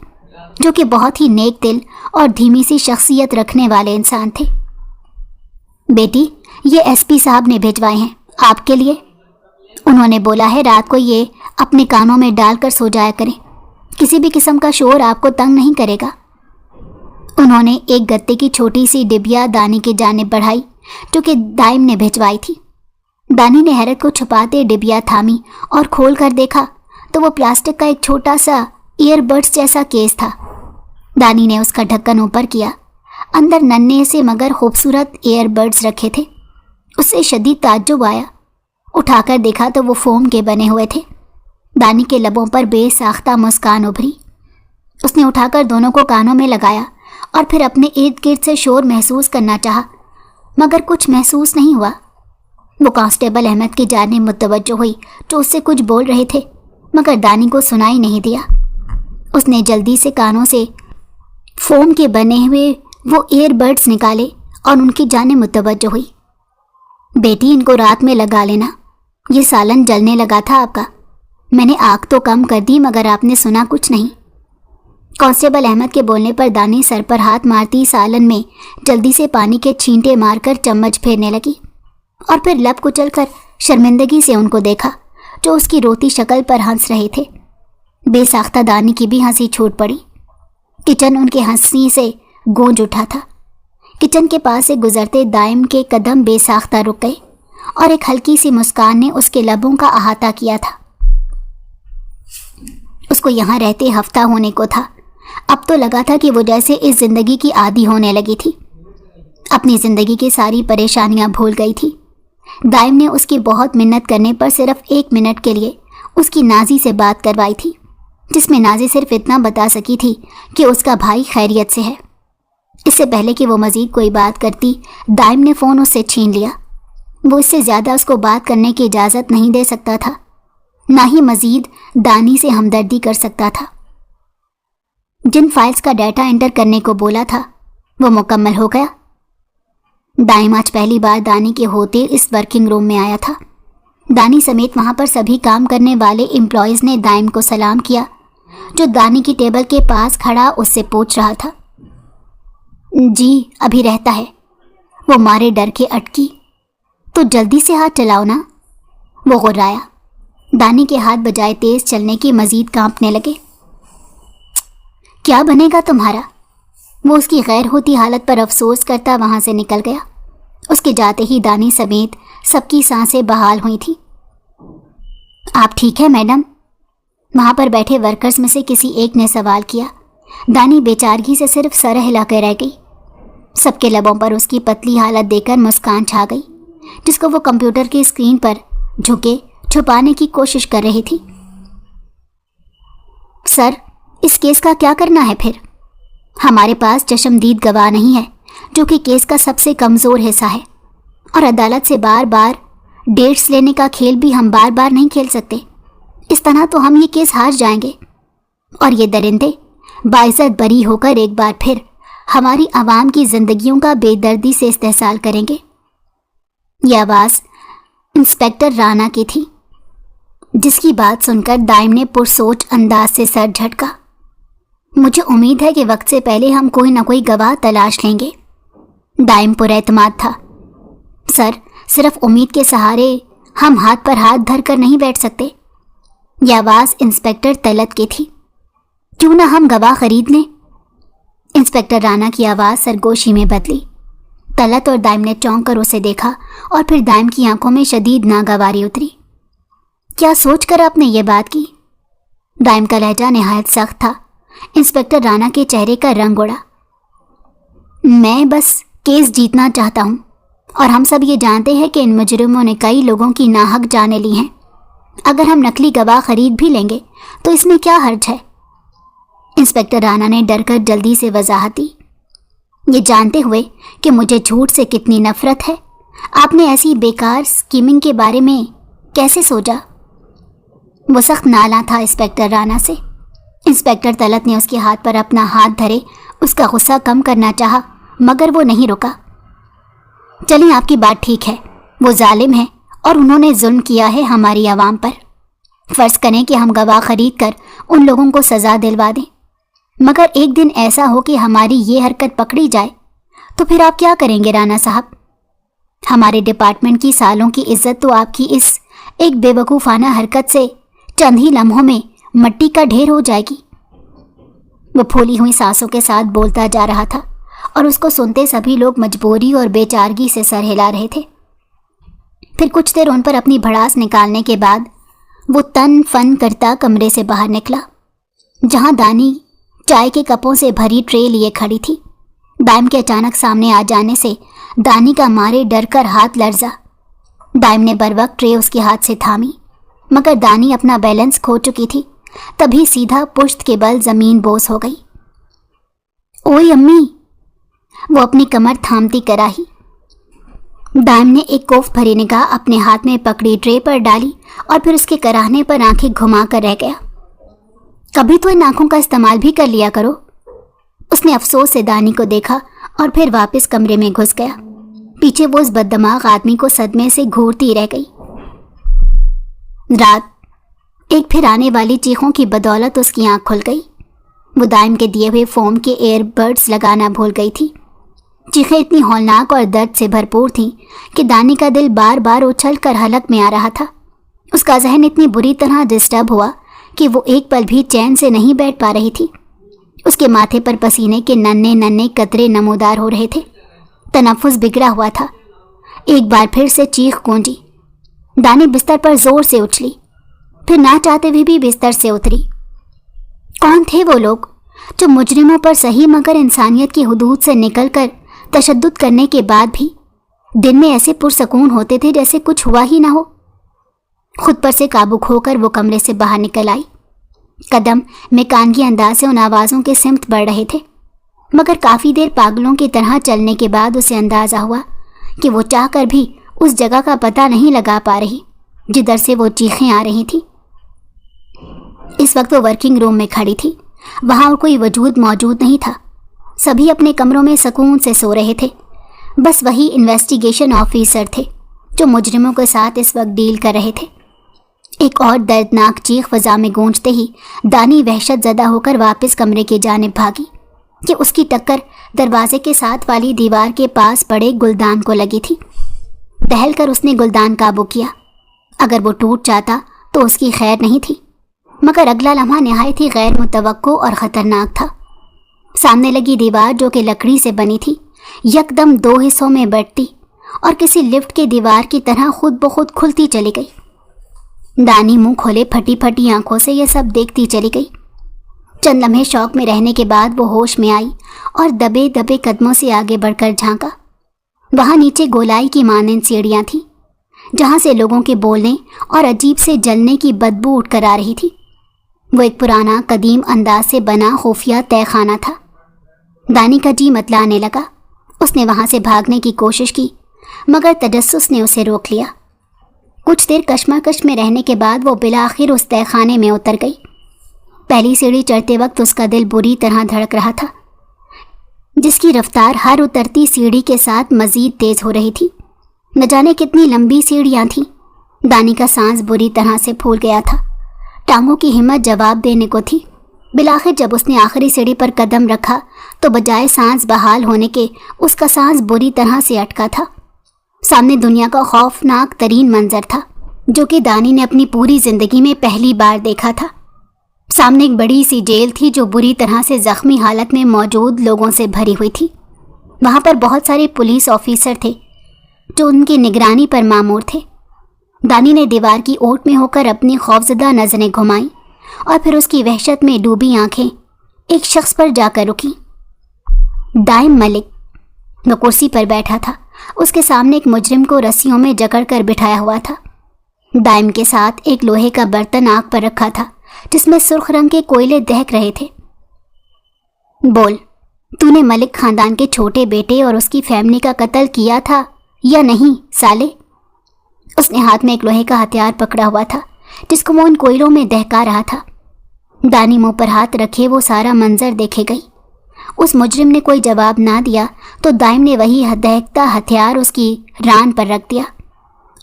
जो कि बहुत ही नेक दिल और धीमी सी शख्सियत रखने वाले इंसान थे। बेटी, ये एसपी साहब ने भिजवाए हैं आपके लिए। उन्होंने बोला है रात को ये अपने कानों में डालकर सो जाया करें, किसी भी किस्म का शोर आपको तंग नहीं करेगा। उन्होंने एक गत्ते की छोटी सी डिबिया दानी की जानिब बढ़ाई जो कि दाइम ने भिजवाई थी। दानी ने हैरत को छुपाते डिबिया थामी और खोल कर देखा तो वो प्लास्टिक का एक छोटा सा ईयरबड्स जैसा केस था। दानी ने उसका ढक्कन ऊपर किया। अंदर नन्हे से मगर खूबसूरत ईयरबड्स रखे थे। उससे शदीद ताज्जुब आया। उठाकर देखा तो वो फोम के बने हुए थे। दानी के लबों पर बेसाख्ता मुस्कान उभरी। उसने उठाकर दोनों को कानों में लगाया और फिर अपने इर्द गिर्द से शोर महसूस करना चाहा, मगर कुछ महसूस नहीं हुआ। वो कांस्टेबल अहमद की जानिब मुतवज्जो हुई जो उससे कुछ बोल रहे थे, मगर दानी को सुनाई नहीं दिया। उसने जल्दी से कानों से फोम के बने हुए वो ईयरबड्स निकाले और उनकी जानिब मुतवज्जो हुई। बेटी, इनको रात में लगा लेना, ये सालन जलने लगा था आपका। मैंने आग तो कम कर दी मगर आपने सुना कुछ नहीं। कांस्टेबल अहमद के बोलने पर दानी सर पर हाथ मारती सालन में जल्दी से पानी के छींटे मारकर चम्मच फेरने लगी और फिर लब कुचलकर शर्मिंदगी से उनको देखा जो उसकी रोती शक्ल पर हंस रहे थे। बेसाख्ता दानी की भी हंसी छूट पड़ी। किचन उनके हंसी से गूंज उठा था। किचन के पास से गुजरते दाइम के कदम बेसाख्ता रुक गए और एक हल्की सी मुस्कान ने उसके लबों का अहाता किया था। उसको यहाँ रहते हफ्ता होने को था। अब तो लगा था कि वो जैसे इस जिंदगी की आदी होने लगी थी। अपनी जिंदगी की सारी परेशानियां भूल गई थी। दाइम ने उसकी बहुत मिन्नत करने पर सिर्फ 1 मिनट के लिए उसकी नाजी से बात करवाई थी, जिसमें नाजी सिर्फ इतना बता सकी थी कि उसका भाई खैरियत से है। इससे पहले कि वो मज़ीद कोई बात करती, दाइम ने फ़ोन उससे छीन लिया। वो इससे ज़्यादा उसको बात करने की इजाज़त नहीं दे सकता था, ना ही मज़ीद दानी से हमदर्दी कर सकता था। जिन फाइल्स का डाटा एंटर करने को बोला था वो मुकम्मल हो गया। दाइम आज पहली बार दानी के होते इस वर्किंग रूम में आया था। دانی سمیت وہاں پر سبھی کام کرنے والے امپلائیز نے دائم کو سلام کیا، جو دانی کی ٹیبل کے پاس کھڑا اس سے پوچھ رہا تھا۔ جی ابھی رہتا ہے، وہ مارے ڈر کے اٹکی۔ تو جلدی سے ہاتھ چلاؤ نا، وہ غرایا۔ دانی کے ہاتھ بجائے تیز چلنے کی مزید کانپنے لگے۔ کیا بنے گا تمہارا؟ وہ اس کی غیر ہوتی حالت پر افسوس کرتا وہاں سے نکل گیا۔ اس کے جاتے ہی دانی سمیت سب کی سانسیں بحال ہوئی تھیں۔ آپ ٹھیک ہے میڈم؟ وہاں پر بیٹھے ورکرز میں سے کسی ایک نے سوال کیا۔ دانی بیچارگی سے صرف سر ہلا کے رہ گئی۔ سب کے لبوں پر اس کی پتلی حالت دیکھ کر مسکان چھا گئی، جس کو وہ کمپیوٹر کی اسکرین پر جھکے چھپانے کی کوشش کر رہی تھی۔ سر، اس کیس کا کیا کرنا ہے پھر؟ ہمارے پاس چشمدید گواہ نہیں ہے، جو کہ کیس کا سب سے کمزور حصہ ہے، اور عدالت سے بار بار ڈیٹس لینے کا کھیل بھی ہم بار بار نہیں کھیل سکتے۔ اس طرح تو ہم یہ کیس ہار جائیں گے، اور یہ درندے باعزت بری ہو کر ایک بار پھر ہماری عوام کی زندگیوں کا بے دردی سے استحصال کریں گے۔ یہ آواز انسپکٹر رانا کی تھی، جس کی بات سن کر دائم نے پرسوچ انداز سے سر جھٹکا۔ مجھے امید ہے کہ وقت سے پہلے ہم کوئی نہ کوئی گواہ تلاش لیں گے، دائم پر اعتماد تھا۔ سر، صرف امید کے سہارے ہم ہاتھ پر ہاتھ دھر کر نہیں بیٹھ سکتے۔ یہ آواز انسپکٹر طلعت کی تھی۔ کیوں نہ ہم گواہ خرید لیں؟ انسپکٹر رانا کی آواز سرگوشی میں بدلی۔ طلعت اور دائم نے چونک کر اسے دیکھا، اور پھر دائم کی آنکھوں میں شدید ناگواری اتری۔ کیا سوچ کر آپ نے یہ بات کی؟ دائم کا لہجہ نہایت سخت تھا۔ انسپکٹر رانا کے چہرے کا رنگ اڑا۔ میں بس کیس جیتنا چاہتا ہوں، اور ہم سب یہ جانتے ہیں کہ ان مجرموں نے کئی لوگوں کی ناحق جانیں لی ہیں۔ اگر ہم نقلی گواہ خرید بھی لیں گے تو اس میں کیا حرج ہے؟ انسپکٹر رانا نے ڈر کر جلدی سے وضاحت دی۔ یہ جانتے ہوئے کہ مجھے جھوٹ سے کتنی نفرت ہے، آپ نے ایسی بیکار اسکیمنگ کے بارے میں کیسے سوچا؟ وہ سخت نالاں تھا انسپکٹر رانا سے۔ انسپکٹر طلعت نے اس کے ہاتھ پر اپنا ہاتھ دھرے اس کا غصہ کم کرنا چاہا، مگر وہ نہیں رکا۔ چلیں، آپ کی بات ٹھیک ہے، وہ ظالم ہے اور انہوں نے ظلم کیا ہے ہماری عوام پر۔ فرض کریں کہ ہم گواہ خرید کر ان لوگوں کو سزا دلوا دیں، مگر ایک دن ایسا ہو کہ ہماری یہ حرکت پکڑی جائے تو پھر آپ کیا کریں گے رانا صاحب؟ ہمارے ڈپارٹمنٹ کی سالوں کی عزت تو آپ کی اس ایک بے وقوفانہ حرکت سے چند ہی لمحوں میں مٹی کا ڈھیر ہو جائے گی۔ وہ پھولی ہوئی سانسوں کے ساتھ بولتا جا رہا تھا، اور اس کو سنتے سبھی لوگ مجبوری اور بے چارگی سے سر ہلا رہے تھے۔ پھر کچھ دیر ان پر اپنی بھڑاس نکالنے کے بعد وہ تن فن کرتا کمرے سے باہر نکلا، جہاں دانی چائے کے کپوں سے بھری ٹرے لیے کھڑی تھی۔ دائم کے اچانک سامنے آ جانے سے دانی کا مارے ڈر کر ہاتھ لرزا۔ دائم نے بروقت ٹرے اس کے ہاتھ سے تھامی، مگر دانی اپنا بیلنس کھو چکی تھی۔ تبھی سیدھا پشت کے بل زمین بوس ہو گئی۔ اوئے امی، وہ اپنی کمر تھامتی کراہی۔ دائم نے ایک کوف بھری نگاہ اپنے ہاتھ میں پکڑی ٹرے پر ڈالی، اور پھر اس کے کراہنے پر آنکھیں گھما کر رہ گیا۔ کبھی تو ان آنکھوں کا استعمال بھی کر لیا کرو۔ اس نے افسوس سے دانی کو دیکھا اور پھر واپس کمرے میں گھس گیا۔ پیچھے وہ اس بددماغ آدمی کو صدمے سے گھورتی رہ گئی۔ رات ایک پھر آنے والی چیخوں کی بدولت اس کی آنکھ کھل گئی۔ وہ دائم کے دیے ہوئے فوم کے ایئر بڈز لگانا بھول گئی تھی۔ چیخیں اتنی ہولناک اور درد سے بھرپور تھیں کہ دانی کا دل بار بار اچھل کر حلق میں آ رہا تھا۔ اس کا ذہن اتنی بری طرح ڈسٹرب ہوا کہ وہ ایک پل بھی چین سے نہیں بیٹھ پا رہی تھی۔ اس کے ماتھے پر پسینے کے ننھے ننھے قطرے نمودار ہو رہے تھے۔ تنفس بگڑا ہوا تھا۔ ایک بار پھر سے چیخ گونجی۔ دانی بستر پر زور سے اچھلی، پھر نہ چاہتے ہوئے بھی بستر سے اتری۔ کون تھے وہ لوگ جو مجرموں پر صحیح مگر انسانیت کی حدود سے نکل کر تشدد کرنے کے بعد بھی دن میں ایسے پرسکون ہوتے تھے جیسے کچھ ہوا ہی نہ ہو؟ خود پر سے قابو کھو کر وہ کمرے سے باہر نکل آئی۔ قدم میکانگی انداز سے ان آوازوں کے سمت بڑھ رہے تھے، مگر کافی دیر پاگلوں کی طرح چلنے کے بعد اسے اندازہ ہوا کہ وہ چاہ کر بھی اس جگہ کا پتہ نہیں لگا پا رہی جدھر سے وہ چیخیں آ رہی تھیں۔ اس وقت وہ ورکنگ روم میں کھڑی تھی۔ وہاں اور کوئی وجود موجود نہیں تھا۔ سبھی اپنے کمروں میں سکون سے سو رہے تھے۔ بس وہی انویسٹیگیشن آفیسر تھے जो मुजरिमों के साथ इस वक्त डील कर रहे थे। एक और दर्दनाक चीख फजा में गूंजते ही दानी वहशत ज़दा होकर वापस कमरे की जानिब भागी कि उसकी टक्कर दरवाजे के साथ वाली दीवार के पास पड़े गुलदान को लगी थी। दहल कर उसने गुलदान काबू किया। अगर वो टूट जाता तो उसकी खैर नहीं थी, मगर अगला लम्हा निहायत ही गैर मुतवक्को और ख़तरनाक था। सामने लगी दीवार, जो कि लकड़ी से बनी थी, यकदम 2 हिस्सों में बंटती और किसी लिफ्ट की दीवार की तरह खुद ब खुद खुलती चली गई। दानी मुंह खोले फटी फटी आंखों से यह सब देखती चली गई। चंद लम्हे शौक में रहने के बाद वो होश में आई और दबे दबे कदमों से आगे बढ़कर झांका। वहां नीचे गोलाई की मानंद सीढ़ियां थीं, जहां से लोगों के बोलने और अजीब से जलने की बदबू उठकर आ रही थी। वो एक पुराना कदीम अंदाज से बना खुफिया तहखाना था। दानी का जी मतलाने लगा। उसने वहां से भागने की कोशिश की, मगर तजस्सुस ने उसे रोक लिया। कुछ देर कश्मकश में रहने के बाद वो बिलाखिर उस तहखाने में उतर गई। पहली सीढ़ी चढ़ते वक्त उसका दिल बुरी तरह धड़क रहा था, जिसकी रफ्तार हर उतरती सीढ़ी के साथ मजीद तेज हो रही थी। न जाने कितनी लंबी सीढ़ियां थीं। दानी का सांस बुरी तरह से फूल गया था। टांगों की हिम्मत जवाब देने को थी। बिलाखिर जब उसने आखिरी सीढ़ी पर कदम रखा तो बजाय सांस बहाल होने के उसका सांस बुरी तरह से अटका था। सामने दुनिया का खौफनाक तरीन मंजर था, जो कि दानी ने अपनी पूरी जिंदगी में पहली बार देखा था। सामने एक बड़ी सी जेल थी, जो बुरी तरह से जख्मी हालत में मौजूद लोगों से भरी हुई थी। वहां पर बहुत सारे पुलिस ऑफिसर थे, जो उनकी निगरानी पर मामूर थे। दानी ने दीवार की ओट में होकर अपनी खौफजदा नजरें घुमाई और फिर उसकी वहशत में डूबी आंखें एक शख्स पर जाकर रुकी। दाइम मलिक। वो कुर्सी पर बैठा था। उसके सामने एक मुजरिम को रस्सियों में जकड़कर बिठाया हुआ था। दाइम के साथ एक लोहे का बर्तन आग पर रखा था, जिसमें सुर्ख रंग के कोयले दहक रहे थे। बोल, तूने मलिक खानदान के छोटे बेटे और उसकी फैमिली का कत्ल किया था या नहीं साले? उसने हाथ में एक लोहे का हथियार पकड़ा हुआ था, जिसको वो उन कोयलों में दहका रहा था। दानी मुंह पर हाथ रखे वो सारा मंजर देखे गई। उस मुजरिम ने कोई जवाब ना दिया तो दाइम ने वही दहकता हथियार उसकी रान पर रख दिया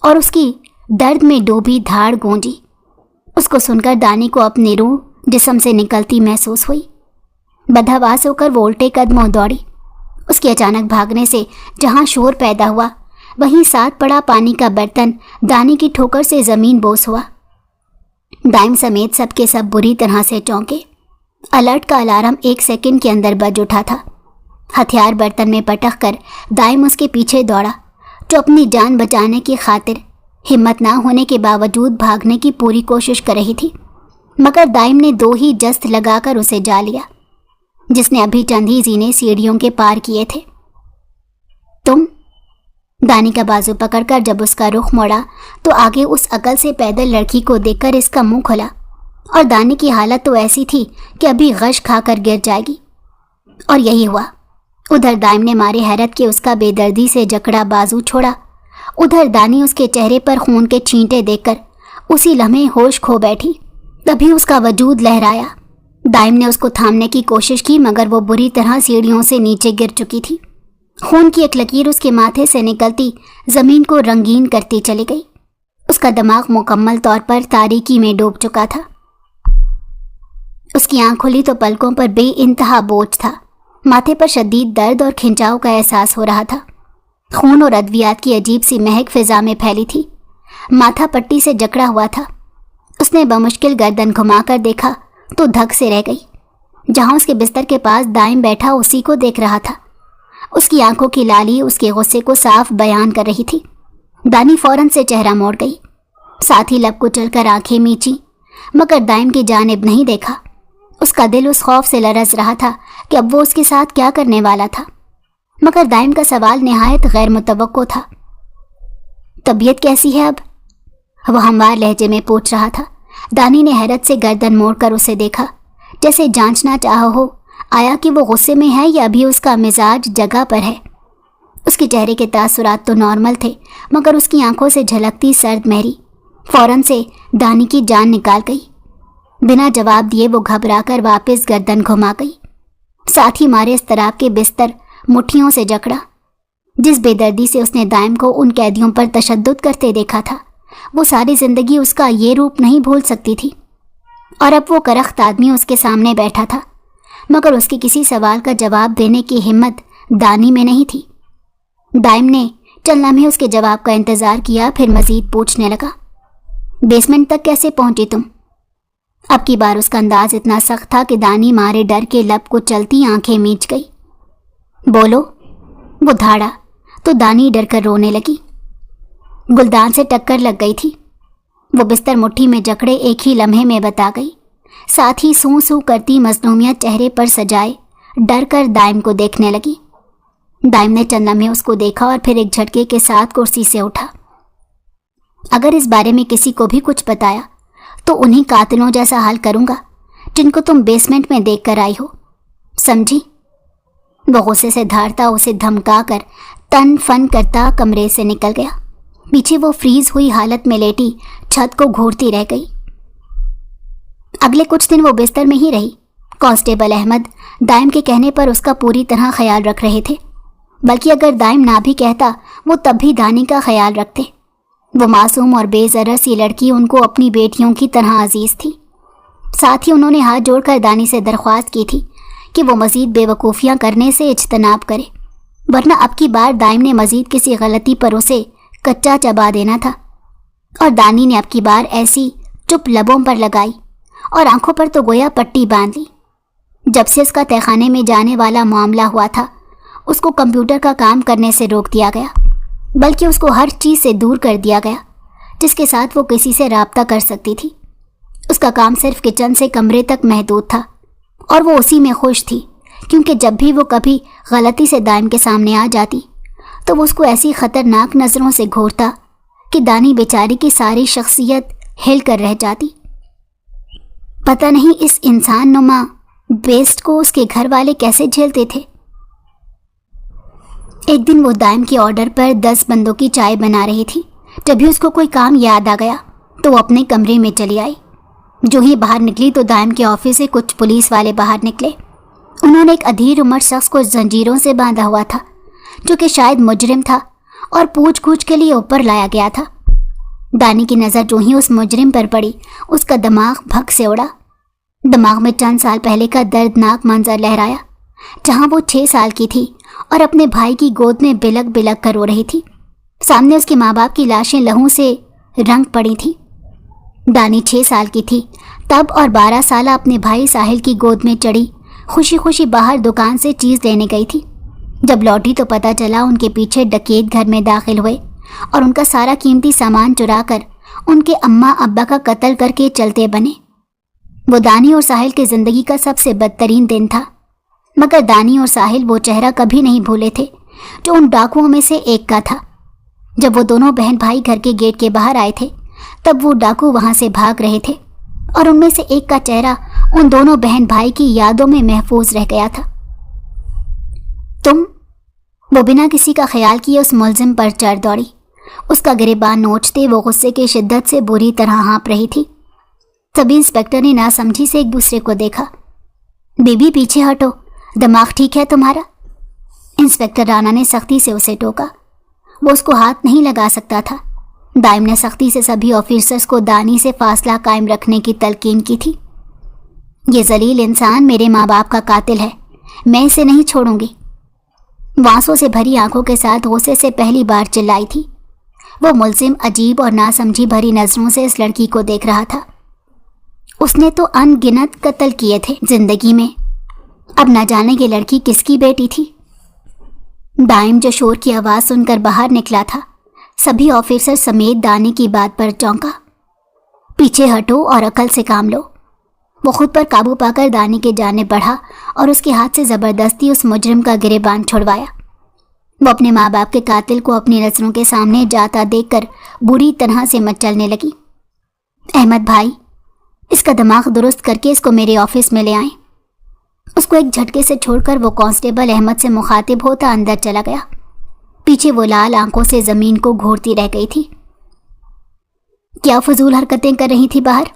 और उसकी दर्द में डूबी धाड़ गूंजी। उसको सुनकर दानी को अपनी रूह जिस्म से निकलती महसूस हुई। बदहवास होकर वो उल्टे कदमों दौड़ी। उसके अचानक भागने से जहां शोर पैदा हुआ, वहीं साथ पड़ा पानी का बर्तन दानी की ठोकर से जमीन बोस हुआ। दाइम समेत सबके सब बुरी तरह से चौंके। अलर्ट का अलार्म 1 सेकंड के अंदर बज उठा था। हथियार बर्तन में पटक कर दाइम उसके पीछे दौड़ा, जो अपनी जान बचाने की खातिर हिम्मत ना होने के बावजूद भागने की पूरी कोशिश कर रही थी। मगर दाइम ने 2 ही जस्त लगाकर उसे जा लिया, जिसने अभी चंद ही जीने सीढ़ियों के पार किए थे। तुम? दानी का बाजू पकड़कर जब उसका रुख मोड़ा तो आगे उस अकल से पैदल लड़की को देखकर इसका मुंह खुला और दानी की हालत तो ऐसी थी कि अभी गश खाकर गिर जाएगी। और यही हुआ। उधर दाइम ने मारे हैरत के उसका बेदर्दी से जकड़ा बाजू छोड़ा। उधर दानी उसके चेहरे पर खून के छींटे देखकर उसी लम्हे होश खो बैठी। तभी उसका वजूद लहराया। दाइम ने उसको थामने की कोशिश की, मगर वो बुरी तरह सीढ़ियों से नीचे गिर चुकी थी। खून की एक लकीर उसके माथे से निकलती जमीन को रंगीन करती चली गई। उसका दिमाग मुकम्मल तौर पर तारीकी में डूब चुका था। उसकी आंख खुली तो पलकों पर बेइंतहा बोझ था। माथे पर शदीद दर्द और खिंचाव का एहसास हो रहा था। खून और अद्वियात की अजीब सी महक फिजा में फैली थी। माथा पट्टी से जकड़ा हुआ था। उसने बमुश्किल गर्दन घुमाकर देखा तो धक से रह गई। जहां उसके बिस्तर के पास दाइम बैठा उसी को देख रहा था। उसकी आंखों की लाली उसके गुस्से को साफ बयान कर रही थी। दानी फौरन से चेहरा मोड़ गई, साथ ही लब कुचल कर आंखें मींची, मगर दाइम की जानिब नहीं देखा। उसका दिल उस खौफ से लरज रहा था कि अब वो उसके साथ क्या करने वाला था। मगर दाइम का सवाल निहायत गैर मुतवक्को था। तबीयत कैसी है अब? वो हमवार लहजे में पूछ रहा था। दानी ने हैरत से गर्दन मोड़कर उसे देखा, जैसे जांचना चाहा हो आया कि वो गुस्से में है या अभी उसका मिजाज जगह पर है। उसके चेहरे के तासुरात तो नॉर्मल थे, मगर उसकी आंखों से झलकती सर्द मेहरी फौरन से दानी की जान निकाल गई। बिना जवाब दिए वो घबराकर वापस गर्दन घुमा गई। साथ ही मारे इस्तराब के बिस्तर मुट्ठियों से जकड़ा। जिस बेदर्दी से उसने दाइम को उन कैदियों पर तशद्दुद करते देखा था, वो सारी जिंदगी उसका ये रूप नहीं भूल सकती थी। और अब वो करख्त आदमी उसके सामने बैठा था, मगर उसके किसी सवाल का जवाब देने की हिम्मत दानी में नहीं थी। दाइम ने चंद लम्हे उसके जवाब का इंतजार किया, फिर मजीद पूछने लगा, बेसमेंट तक कैसे पहुंची तुम? अब की बार उसका अंदाज इतना सख्त था कि दानी मारे डर के लब को चलती आंखें मींच गई। बोलो, वो धाड़ा तो दानी डर कर रोने लगी। गुलदान से टक्कर लग गई थी, वो बिस्तर मुट्ठी में जकड़े एक ही लम्हे में बता गई, साथ ही सूं सूं करती मजलूमियत चेहरे पर सजाए डर कर दाइम को देखने लगी। दाइम ने चंद लम्हे उसको देखा और फिर एक झटके के साथ कुर्सी से उठा। अगर इस बारे में किसी को भी कुछ बताया तो उन्हीं कातिलों जैसा हाल करूंगा जिनको तुम बेसमेंट में देख कर आई हो, समझी? वो गुस्से से धारता उसे धमका कर तन फन करता कमरे से निकल गया। पीछे वो फ्रीज हुई हालत में लेटी छत को घूरती रह गई। अगले कुछ दिन वो बिस्तर में ही रही। कांस्टेबल अहमद दाइम के कहने पर उसका पूरी तरह ख्याल रख रहे थे, बल्कि अगर दाइम ना भी कहता वो तब भी दानी का ख्याल रखते। वो मासूम और बेज़रर सी लड़की उनको अपनी बेटियों की तरह अजीज थी। साथ ही उन्होंने हाथ जोड़कर दानी से दरख्वास्त की थी कि वो मज़ीद बेवकूफ़ियाँ करने से इज्तनाब करे, वरना अब की बार दाइम ने मज़ीद किसी गलती पर उसे कच्चा चबा देना था। और दानी ने अब की बार ऐसी चुप लबों पर लगाई और आंखों पर तो गोया पट्टी बांध ली। जब से उसका तहखाने में जाने वाला मामला हुआ था, उसको कंप्यूटर का काम करने से रोक दिया गया, बल्कि उसको हर चीज़ से दूर कर दिया गया जिसके साथ वो किसी से राब्ता कर सकती थी। उसका काम सिर्फ किचन से कमरे तक महदूद था और वो उसी में खुश थी, क्योंकि जब भी वो कभी गलती से दाइम के सामने आ जाती तो वो उसको ऐसी ख़तरनाक नज़रों से घूरता कि दानी बेचारी की सारी शख्सियत हिल कर रह जाती। पता नहीं इस इंसान नुमा बेस्ट को उसके घर वाले कैसे झेलते थे। एक दिन वो दाइम के ऑर्डर पर 10 बंदों की चाय बना रही थी। तभी उसको कोई काम याद आ गया तो वो अपने कमरे में चली आई। जो ही बाहर निकली तो दाइम के ऑफिस से कुछ पुलिस वाले बाहर निकले। उन्होंने एक अधीर उम्र शख्स को जंजीरों से बांधा हुआ था, जो कि शायद मुजरिम था और पूछ-गूछ के लिए ऊपर लाया गया था। दानी की नज़र जो ही उस मुजरिम पर पड़ी, उसका दिमाग भग से उड़ा। दिमाग में चंद साल पहले का दर्दनाक मंजर लहराया, जहाँ वो 6 साल की थी और अपने भाई की गोद में बिलक बिलक कर रो रही थी। सामने उसके माँ बाप की लाशें लहू से रंग पड़ी थी। दानी 6 साल की थी तब और 12 साल अपने भाई साहिल की गोद में चढ़ी खुशी खुशी बाहर दुकान से चीज़ लेने गई थी। जब लौटी तो पता चला उनके पीछे डकैत घर में दाखिल हुए और उनका सारा कीमती सामान चुरा कर उनके अम्मा अब्बा का कत्ल करके चलते बने। वो दानी और साहिल की ज़िंदगी का सबसे बदतरीन दिन था, मगर दानी और साहिल वो चेहरा कभी नहीं भूले थे जो उन डाकुओं में से एक का था। जब वो दोनों बहन भाई घर के गेट के बाहर आए थे तब वो डाकू वहाँ से भाग रहे थे और उनमें से एक का चेहरा उन दोनों बहन भाई की यादों में महफूज रह गया था। तुम? वो बिना किसी का ख्याल किए उस मुलजिम पर चढ़ दौड़ी। उसका गिरेबान नोचते वो गुस्से की शिद्दत से बुरी तरह हाँप रही थी। तभी इंस्पेक्टर ने नासमझी से एक दूसरे को देखा। बीबी पीछे हटो, दिमाग ठीक है तुम्हारा? इंस्पेक्टर राणा ने सख्ती से उसे टोका। वो उसको हाथ नहीं लगा सकता था। दाइम ने सख्ती से सभी ऑफिसर्स को दानी से फासला कायम रखने की तलकीन की थी। ये जलील इंसान मेरे माँ बाप का कातिल है, मैं इसे नहीं छोड़ूंगी। वांसों से भरी आंखों के साथ गुस्से से पहली बार चिल्लाई थी। वो मुलजिम अजीब और नासमझी भरी नजरों से इस लड़की को देख रहा था। उसने तो अनगिनत कत्ल किए थे जिंदगी में, अब न जाने ये लड़की किसकी बेटी थी। दाइम जो शोर की आवाज़ सुनकर बाहर निकला था, सभी ऑफिसर समेत दानी की बात पर चौंका। पीछे हटो और अकल से काम लो। वो खुद पर काबू पाकर दानी के जानिब बढ़ा और उसके हाथ से ज़बरदस्ती उस मुजरिम का गिरेबान छुड़वाया। वो अपने माँ बाप के कातिल को अपनी नज़रों के सामने जाता देखकर बुरी तरह से मचलने लगी। अहमद भाई, इसका दिमाग दुरुस्त करके इसको मेरे ऑफिस में ले आएं। उसको एक झटके से छोड़कर वो कांस्टेबल अहमद से मुखातिब होता अंदर चला गया। पीछे वो लाल आंखों से ज़मीन को घूरती रह गई थी। क्या फजूल हरकतें कर रही थी बाहर?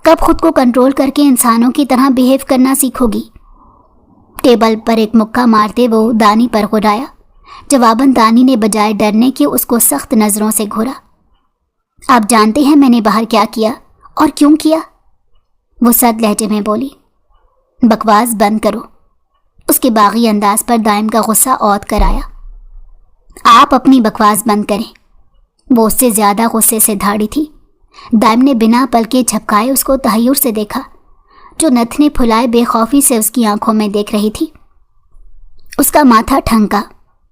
कब खुद को कंट्रोल करके इंसानों की तरह बिहेव करना सीखोगी? टेबल पर एक मुक्का मारते वो दानी पर गुर्राया। जवाबन दानी ने बजाय डरने के उसको सख्त नज़रों से घूरा। आप जानते हैं मैंने बाहर क्या किया और क्यों किया? वो सख्त लहजे में बोली। बकवास बंद करो। उसके बागी अंदाज पर दाइम का गुस्सा औद कर आया। आप अपनी बकवास बंद करें। वो उससे ज़्यादा गुस्से से धाड़ी थी। दाइम ने बिना पलके झपकाए उसको तहय्युर से देखा, जो नथने फुलाए बेखौफी से उसकी आंखों में देख रही थी। उसका माथा ठनका।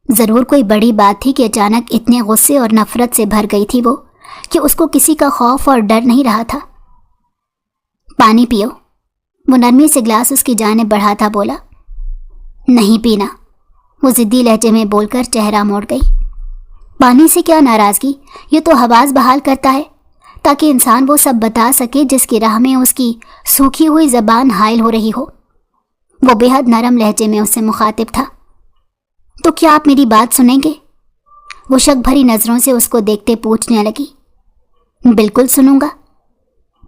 ज़रूर कोई बड़ी बात थी कि अचानक इतने गुस्से और नफरत से भर गई थी वो कि उसको किसी का खौफ और डर नहीं रहा था। पानी पियो। वो नरमी से गिलास उसकी जानिब बढ़ाता बोला। नहीं पीना। वो ज़िद्दी लहजे में बोलकर चेहरा मोड़ गई। पानी से क्या नाराज़गी, ये तो हवास बहाल करता है ताकि इंसान वो सब बता सके जिसकी राह में उसकी सूखी हुई ज़बान हायल हो रही हो। वो बेहद नरम लहजे में उससे मुखातिब था। तो क्या आप मेरी बात सुनेंगे? वो शक भरी नज़रों से उसको देखते पूछने लगी। बिल्कुल सुनूंगा।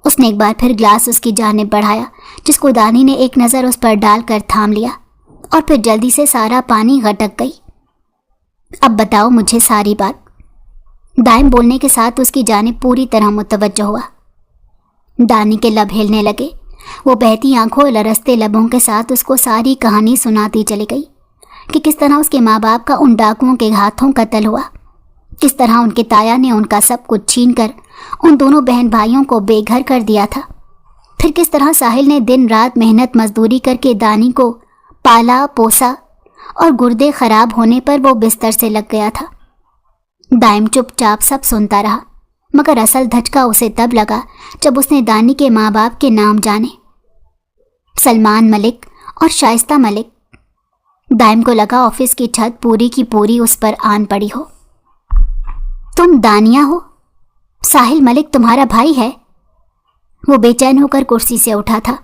उसने एक बार फिर गिलास उसकी जानिब बढ़ाया, जिसको दानी ने एक नज़र उस पर डालकर थाम लिया और फिर जल्दी से सारा पानी गटक गई। अब बताओ मुझे सारी बात। दाइम बोलने के साथ उसकी जानिब पूरी तरह मुतवज्जो हुआ। दानी के लब हिलने लगे। वो बहती आंखों और लरसते लबों के साथ उसको सारी कहानी सुनाती चली गई कि किस तरह उसके माँ बाप का उन डाकुओं के हाथों कत्ल हुआ, किस तरह उनके ताया ने उनका सब कुछ छीन कर उन दोनों बहन भाइयों को बेघर कर दिया था। फिर किस तरह साहिल ने दिन रात मेहनत मजदूरी करके दानी को पाला पोसा और गुर्दे खराब होने पर वो बिस्तर से लग गया था। दाइम चुपचाप सब सुनता रहा, मगर असल धचका उसे तब लगा जब उसने दानी के माँ बाप के नाम जाने, सलमान मलिक और शाइस्ता मलिक। दाइम को लगा ऑफिस की छत पूरी की पूरी उस पर आन पड़ी हो। तुम दानिया हो? साहिल मलिक तुम्हारा भाई है? वो बेचैन होकर कुर्सी से उठा था।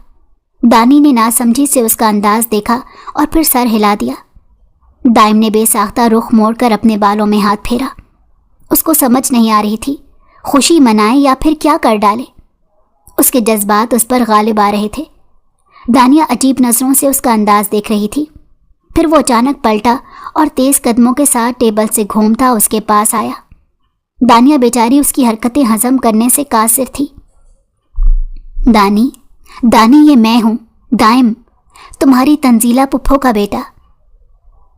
दानी ने नासमझी से उसका अंदाज देखा और फिर सर हिला दिया। दाइम ने बेसाख्ता रुख मोड़कर अपने बालों में हाथ फेरा। उसको समझ नहीं आ रही थी खुशी मनाए या फिर क्या कर डाले। उसके जज्बात उस पर गालिब आ रहे थे। दानिया अजीब नज़रों से उसका अंदाज देख रही थी। फिर वो अचानक पलटा और तेज कदमों के साथ टेबल से घूमता उसके पास आया। दानिया बेचारी उसकी हरकतें हजम करने से कासिर थी। दानी, दानी ये मैं हूँ, दाइम, तुम्हारी तंजीला पुप्पो का बेटा।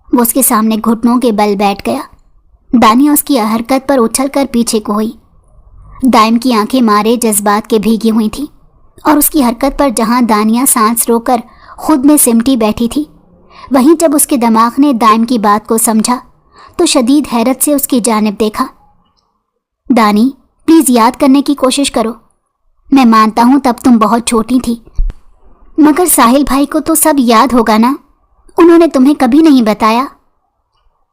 वो उसके सामने घुटनों के बल बैठ गया। दानिया उसकी हरकत पर उछलकर पीछे को हुई। दाइम की आंखें मारे जज्बात के भीगी हुई थी और उसकी हरकत पर जहां दानिया सांस रोकर खुद में सिमटी बैठी थी, वहीं जब उसके दिमाग ने दाइम की बात को समझा तो शदीद हैरत से उसकी जानिब देखा। दानी, प्लीज़ याद करने की कोशिश करो। मैं मानता हूँ तब तुम बहुत छोटी थी, मगर साहिल भाई को तो सब याद होगा ना? उन्होंने तुम्हें कभी नहीं बताया?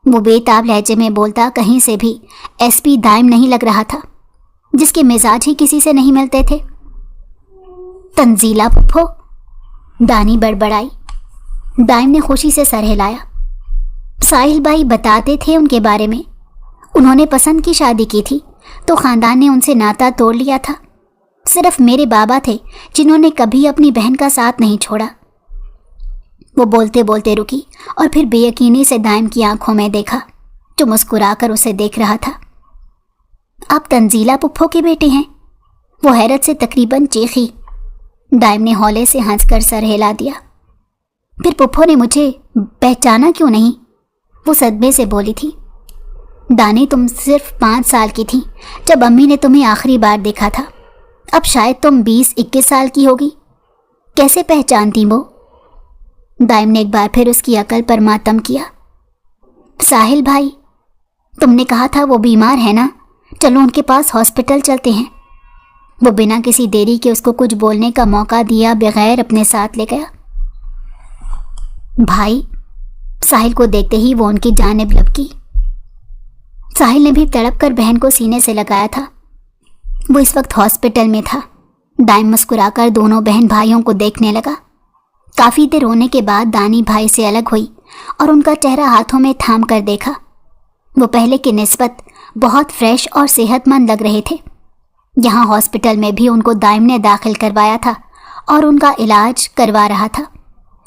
वो बेताब लहजे में बोलता कहीं से भी एसपी दाइम नहीं लग रहा था, जिसके मिजाज ही किसी से नहीं मिलते थे। तंजीला पुप्पो, दानी बड़बड़ाई। दाइम ने खुशी से सर हिलाया। साहिल भाई बताते थे उनके बारे में। उन्होंने पसंद की शादी की थी तो ख़ानदान ने उनसे नाता तोड़ लिया था। सिर्फ मेरे बाबा थे जिन्होंने कभी अपनी बहन का साथ नहीं छोड़ा। वो बोलते बोलते रुकी और फिर बेयकीनी से दाइम की आंखों में देखा, जो मुस्कुराकर उसे देख रहा था। आप तंजीला पुप्पो के बेटे हैं? वो हैरत से तकरीबन चीखी। दाइम ने हौले से हंसकर सर हिला दिया। फिर पुप्पो ने मुझे पहचाना क्यों नहीं? वो सदमे से बोली थी। दानी, तुम सिर्फ 5 साल की थी जब अम्मी ने तुम्हें आखिरी बार देखा था। अब शायद तुम 20-21 साल की होगी। कैसे पहचानती वो? दाइम ने एक बार फिर उसकी अकल पर मातम किया। साहिल भाई, तुमने कहा था वो बीमार है ना? चलो उनके पास हॉस्पिटल चलते हैं। वो बिना किसी देरी के उसको कुछ बोलने का मौका दिया बगैर अपने साथ ले गया। भाई, साहिल को देखते ही वो उनकी जानिब लपकी। साहिल ने भी तड़प कर बहन को सीने से लगाया था। वो इस वक्त हॉस्पिटल में था। दाइम मुस्कुराकर दोनों बहन भाइयों को देखने लगा। काफ़ी देर रोने के बाद दानी भाई से अलग हुई और उनका चेहरा हाथों में थाम कर देखा। वो पहले की निस्बत बहुत फ्रेश और सेहतमंद लग रहे थे। यहाँ हॉस्पिटल में भी उनको दाइम ने दाखिल करवाया था और उनका इलाज करवा रहा था,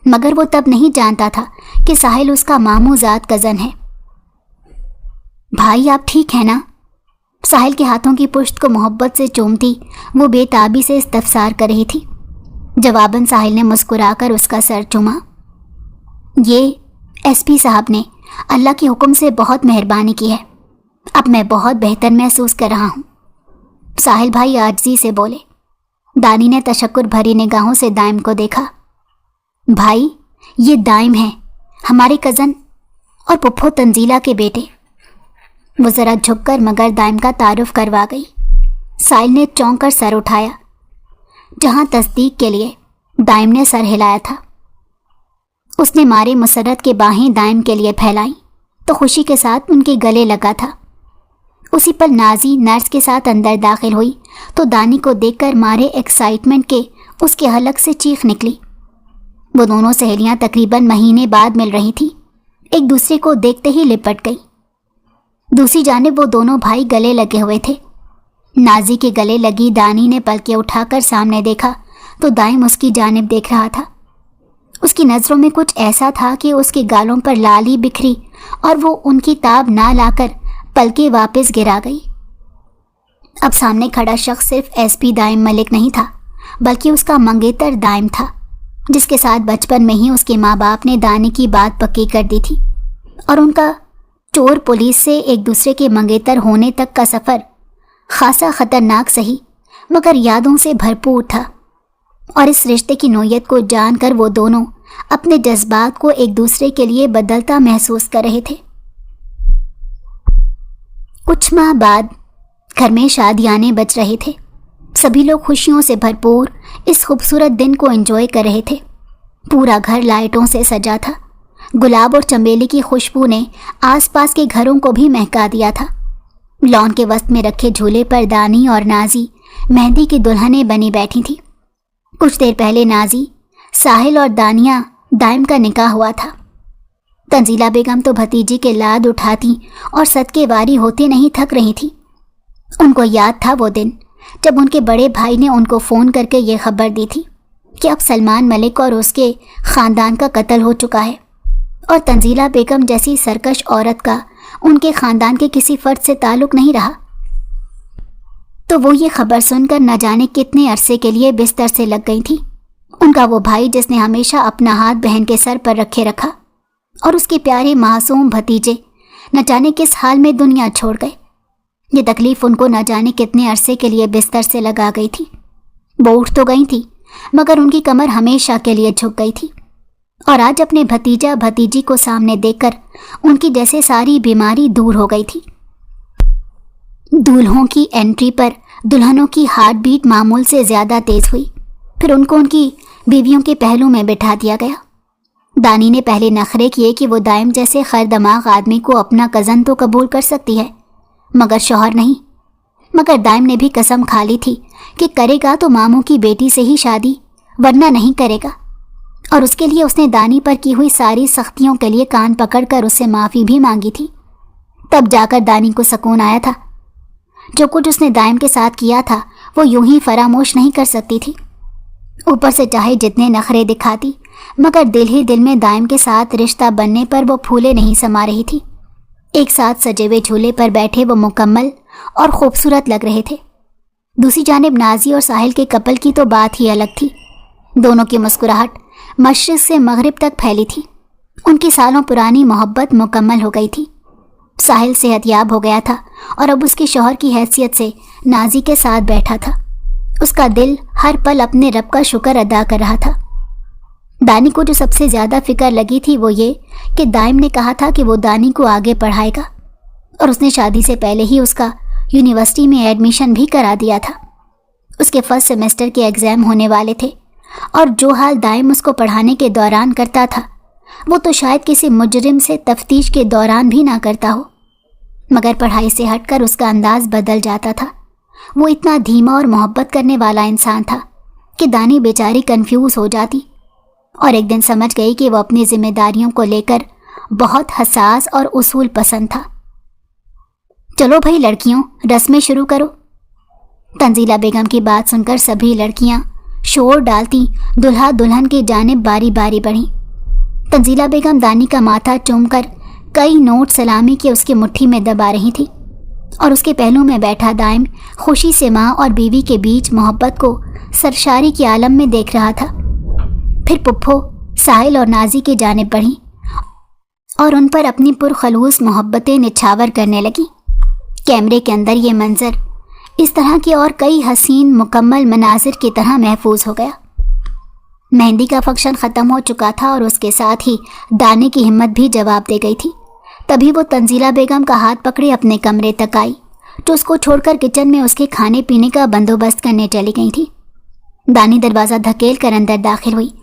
मगर वो तब नहीं जानता था कि साहिल उसका मामूजात कज़न है। भाई आप ठीक है ना? साहिल के हाथों की पुश्त को मोहब्बत से चूमती वो बेताबी से इस्तफसार कर रही थी। जवाबन साहिल ने मुस्कुराकर उसका सर चूमा। ये एसपी साहब ने अल्लाह के हुक्म से बहुत मेहरबानी की है, अब मैं बहुत बेहतर महसूस कर रहा हूँ, साहिल भाई आजिज़ी से बोले। दानी ने तशक्कुर भरी निगाहों से दाइम को देखा। भाई ये दाइम है, हमारे कज़न और पुप्पो तंजीला के बेटे। वो ज़रा झुककर मगर दाइम का तारुफ करवा गई। साहिल ने चौंक कर सर उठाया। जहाँ तस्दीक के लिए दाइम ने सर हिलाया था, उसने मारे मुसर्रत के बाहें दाइम के लिए फैलाई तो खुशी के साथ उनके गले लगा था। उसी पल नाजी नर्स के साथ अंदर दाखिल हुई तो दानी को देखकर मारे एक्साइटमेंट के उसके हलक से चीख निकली। वो दोनों सहेलियां तकरीबन महीने बाद मिल रही थीं, एक दूसरे को देखते ही लिपट गई। दूसरी जानिब वो दोनों भाई गले लगे हुए थे। नाजी के गले लगी दानी ने पलके उठाकर सामने देखा तो दाइम उसकी जानिब देख रहा था। उसकी नज़रों में कुछ ऐसा था कि उसके गालों पर लाली बिखरी और वो उनकी ताब ना लाकर पलके वापस गिरा गई। अब सामने खड़ा शख्स सिर्फ एसपी दाइम मलिक नहीं था, बल्कि उसका मंगेतर दाइम था, जिसके साथ बचपन में ही उसके माँ बाप ने दानी की बात पक्की कर दी थी और उनका चोर पुलिस से एक दूसरे के मंगेतर होने तक का सफ़र खासा ख़तरनाक सही मगर यादों से भरपूर था। और इस रिश्ते की नोयत को जानकर वो दोनों अपने जज्बात को एक दूसरे के लिए बदलता महसूस कर रहे थे। कुछ माह बाद घर में शादियाने बज रहे थे। सभी लोग खुशियों से भरपूर इस खूबसूरत दिन को एंजॉय कर रहे थे। पूरा घर लाइटों से सजा था। गुलाब और चमेली की खुशबू ने आसपास के घरों को भी महका दिया था। लॉन के वस्त में रखे झूले पर दानी और नाजी मेहंदी की दुल्हनें बनी बैठी थी। कुछ देर पहले नाजी, साहिल और दानिया दाइम का निकाह हुआ था। तंजीला बेगम तो भतीजी के लाद उठाती और सदके वारी होते नहीं थक रही थी। उनको याद था वो दिन जब उनके बड़े भाई ने उनको फ़ोन करके ये खबर दी थी कि अब सलमान मलिक और उसके ख़ानदान का कत्ल हो चुका है और तंजीला बेगम जैसी सरकश औरत का उनके ख़ानदान के किसी फ़र्द से ताल्लुक़ नहीं रहा। तो वो ये खबर सुनकर न जाने कितने अरसे के लिए बिस्तर से लग गई थी। उनका वो भाई जिसने हमेशा अपना हाथ बहन के सर पर रखे रखा और उसके प्यारे मासूम भतीजे न जाने किस हाल में दुनिया छोड़ गए। ये तकलीफ़ उनको न जाने कितने अरसे के लिए बिस्तर से लगा गई थी। वो उठ तो गई थी मगर उनकी कमर हमेशा के लिए झुक गई थी और आज अपने भतीजा भतीजी को सामने देखकर उनकी जैसे सारी बीमारी दूर हो गई थी। दूल्हों की एंट्री पर दुल्हनों की हार्ट बीट मामूल से ज़्यादा तेज़ हुई। फिर उनको उनकी बीवियों के पहलू में बिठा दिया गया। दानी ने पहले नखरे किए कि वो दाइम जैसे खैर दमाग आदमी को अपना कज़न तो कबूल कर सकती है मगर शौहर नहीं। मगर दाइम ने भी कसम खा ली थी कि करेगा तो मामू की बेटी से ही शादी, वरना नहीं करेगा। और उसके लिए उसने दानी पर की हुई सारी सख्तियों के लिए कान पकड़कर उससे माफ़ी भी मांगी थी। तब जाकर दानी को सुकून आया था। जो कुछ उसने दाइम के साथ किया था वो यूं ही फरामोश नहीं कर सकती थी। ऊपर से चाहे जितने नखरे दिखाती मगर दिल ही दिल में दाइम के साथ रिश्ता बनने पर वो फूले नहीं समा रही थी। एक साथ सजे हुए झूले पर बैठे वो मुकम्मल और खूबसूरत लग रहे थे। दूसरी जानिब नाजी और साहिल के कपल की तो बात ही अलग थी। दोनों की मुस्कुराहट मशरिक़ से मगरिब तक फैली थी। उनकी सालों पुरानी मोहब्बत मुकम्मल हो गई थी। साहिल सेहतयाब हो गया था और अब उसके शौहर की हैसियत से नाजी के साथ बैठा था। उसका दिल हर पल अपने रब का शुक्र अदा कर रहा था। दानी को जो सबसे ज़्यादा फिक्र लगी थी वो ये कि दाइम ने कहा था कि वो दानी को आगे पढ़ाएगा और उसने शादी से पहले ही उसका यूनिवर्सिटी में एडमिशन भी करा दिया था। उसके फर्स्ट सेमेस्टर के एग्ज़ाम होने वाले थे और जो हाल दाइम उसको पढ़ाने के दौरान करता था वो तो शायद किसी मुजरिम से तफ्तीश के दौरान भी ना करता हो। मगर पढ़ाई से हटकर उसका अंदाज़ बदल जाता था। वो इतना धीमा और मोहब्बत करने वाला इंसान था कि दानी बेचारी कंफ्यूज हो जाती और एक दिन समझ गई कि वो अपनी जिम्मेदारियों को लेकर बहुत हसास और उसूल पसंद था। चलो भाई लड़कियों, रस्में शुरू करो। तंजीला बेगम की बात सुनकर सभी लड़कियां शोर डालती दुल्हा दुल्हन की जानिब बारी बारी बढ़ीं। तंजीला बेगम दानी का माथा चूमकर कई नोट सलामी के उसकी मुट्ठी में दबा रही थी और उसके पहलू में बैठा दाइम खुशी से माँ और बीवी के बीच मोहब्बत को सरशारी के आलम में देख रहा था। फिर पुप्पो साहिल और नाजी की जानिब बढ़ी और उन पर अपनी पुरखलूस मोहब्बतें निछावर करने लगी। कैमरे के अंदर ये मंजर इस तरह के और कई हसीन मुकम्मल मनाजिर की तरह महफूज हो गया। मेहंदी का फंक्शन ख़त्म हो चुका था और उसके साथ ही दाने की हिम्मत भी जवाब दे गई थी। तभी वो तंजीला बेगम का हाथ पकड़े अपने कमरे तक आई, जो उसको छोड़कर किचन में उसके खाने पीने का बंदोबस्त करने चली गई थी। दानी दरवाज़ा धकेल कर अंदर दाखिल हुई।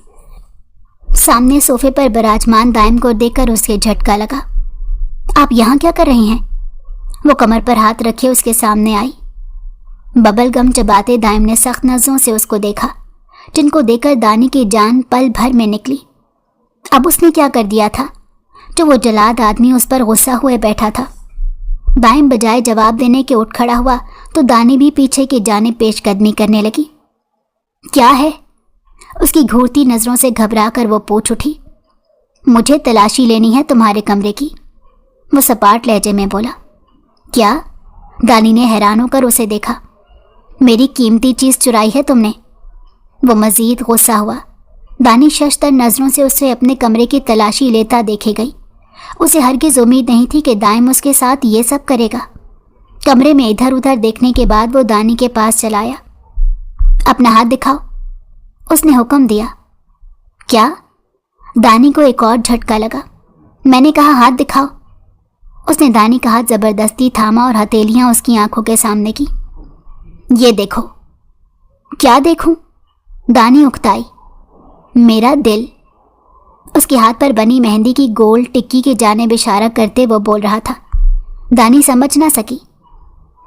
सामने सोफे पर विराजमान दाइम को देखकर उसे झटका लगा। आप यहाँ क्या कर रही हैं? वो कमर पर हाथ रखे उसके सामने आई। बबल गम चबाते दाइम ने सख्त नज़रों से उसको देखा, जिनको देखकर दानी की जान पल भर में निकली। अब उसने क्या कर दिया था जो वो जलाद आदमी उस पर गुस्सा हुए बैठा था? दाइम बजाय जवाब देने के उठ खड़ा हुआ तो दानी भी पीछे की जानिब पेशकदमी करने लगी। क्या है? उसकी घूरती नज़रों से घबरा कर वो पूछ उठी। मुझे तलाशी लेनी है तुम्हारे कमरे की, वो सपाट लहजे में बोला। क्या? दानी ने हैरान होकर उसे देखा। मेरी कीमती चीज़ चुराई है तुमने? वो मज़ीद गुस्सा हुआ। दानी शशतर नज़रों से उसे अपने कमरे की तलाशी लेता देखे गई। उसे हरगिज़ उम्मीद नहीं थी कि दाइम उसके साथ ये सब करेगा। कमरे में इधर उधर देखने के बाद वो दानी के पास चला आया। अपना हाथ दिखाओ, उसने हुक्म दिया। क्या? दानी को एक और झटका लगा। मैंने कहा हाथ दिखाओ। उसने दानी का हाथ ज़बरदस्ती थामा और हथेलियाँ उसकी आंखों के सामने की। ये देखो। क्या देखूं? दानी उकताई। मेरा दिल। उसके हाथ पर बनी मेहंदी की गोल टिक्की की जानिब इशारा करते वो बोल रहा था। दानी समझ ना सकी।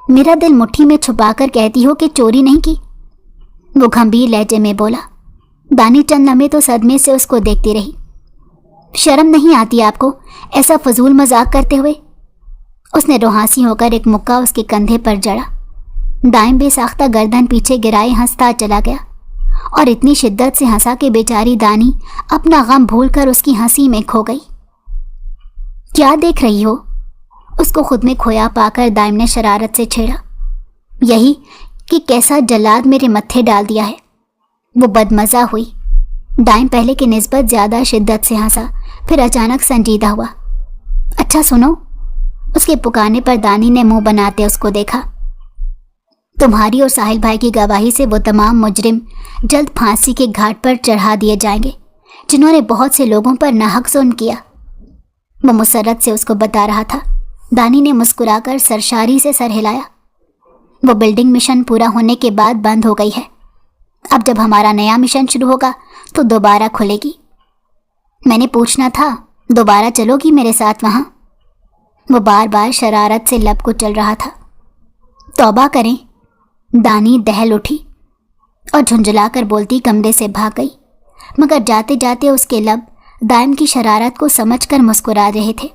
मेरा दिल मुट्ठी में छुपाकर कहती हो कि चोरी नहीं की? वो गंभीर लहजे में बोला। दानी चंद लम्हे तो सदमे से उसको देखती रही। शर्म नहीं आती आपको ऐसा फजूल मजाक करते हुए? उसने रोहासी होकर एक मुक्का उसके कंधे पर जड़ा। दाइम बेसाख्ता गर्दन पीछे गिराए हंसता चला गया और इतनी शिद्दत से हंसा कि बेचारी दानी अपना गम भूलकर उसकी हंसी में खो गई। क्या देख रही हो? उसको खुद में खोया पाकर दाइम ने शरारत से छेड़ा। यही कि कैसा जल्लाद मेरे मत्थे डाल दिया है। वो बदमज़ा हुई। दाइम पहले की निस्बत ज़्यादा शिद्दत से हंसा, फिर अचानक संजीदा हुआ। अच्छा सुनो। उसके पुकारने पर दानी ने मुंह बनाते उसको देखा। तुम्हारी और साहिल भाई की गवाही से वो तमाम मुजरिम जल्द फांसी के घाट पर चढ़ा दिए जाएंगे जिन्होंने बहुत से लोगों पर नाहक जुल्म किया। वो मुसर्रत से उसको बता रहा था। दानी ने मुस्कुराकर सरशारी से सर हिलाया। वो बिल्डिंग मिशन पूरा होने के बाद बंद हो गई है। अब जब हमारा नया मिशन शुरू होगा तो दोबारा खुलेगी। मैंने पूछना था, दोबारा चलोगी मेरे साथ वहाँ? वो बार बार शरारत से लब को चल रहा था। तौबा करें। दानी दहल उठी और झुंझलाकर बोलती कमरे से भाग गई, मगर जाते जाते उसके लब दाइम की शरारत को समझकर मुस्कुरा रहे थे।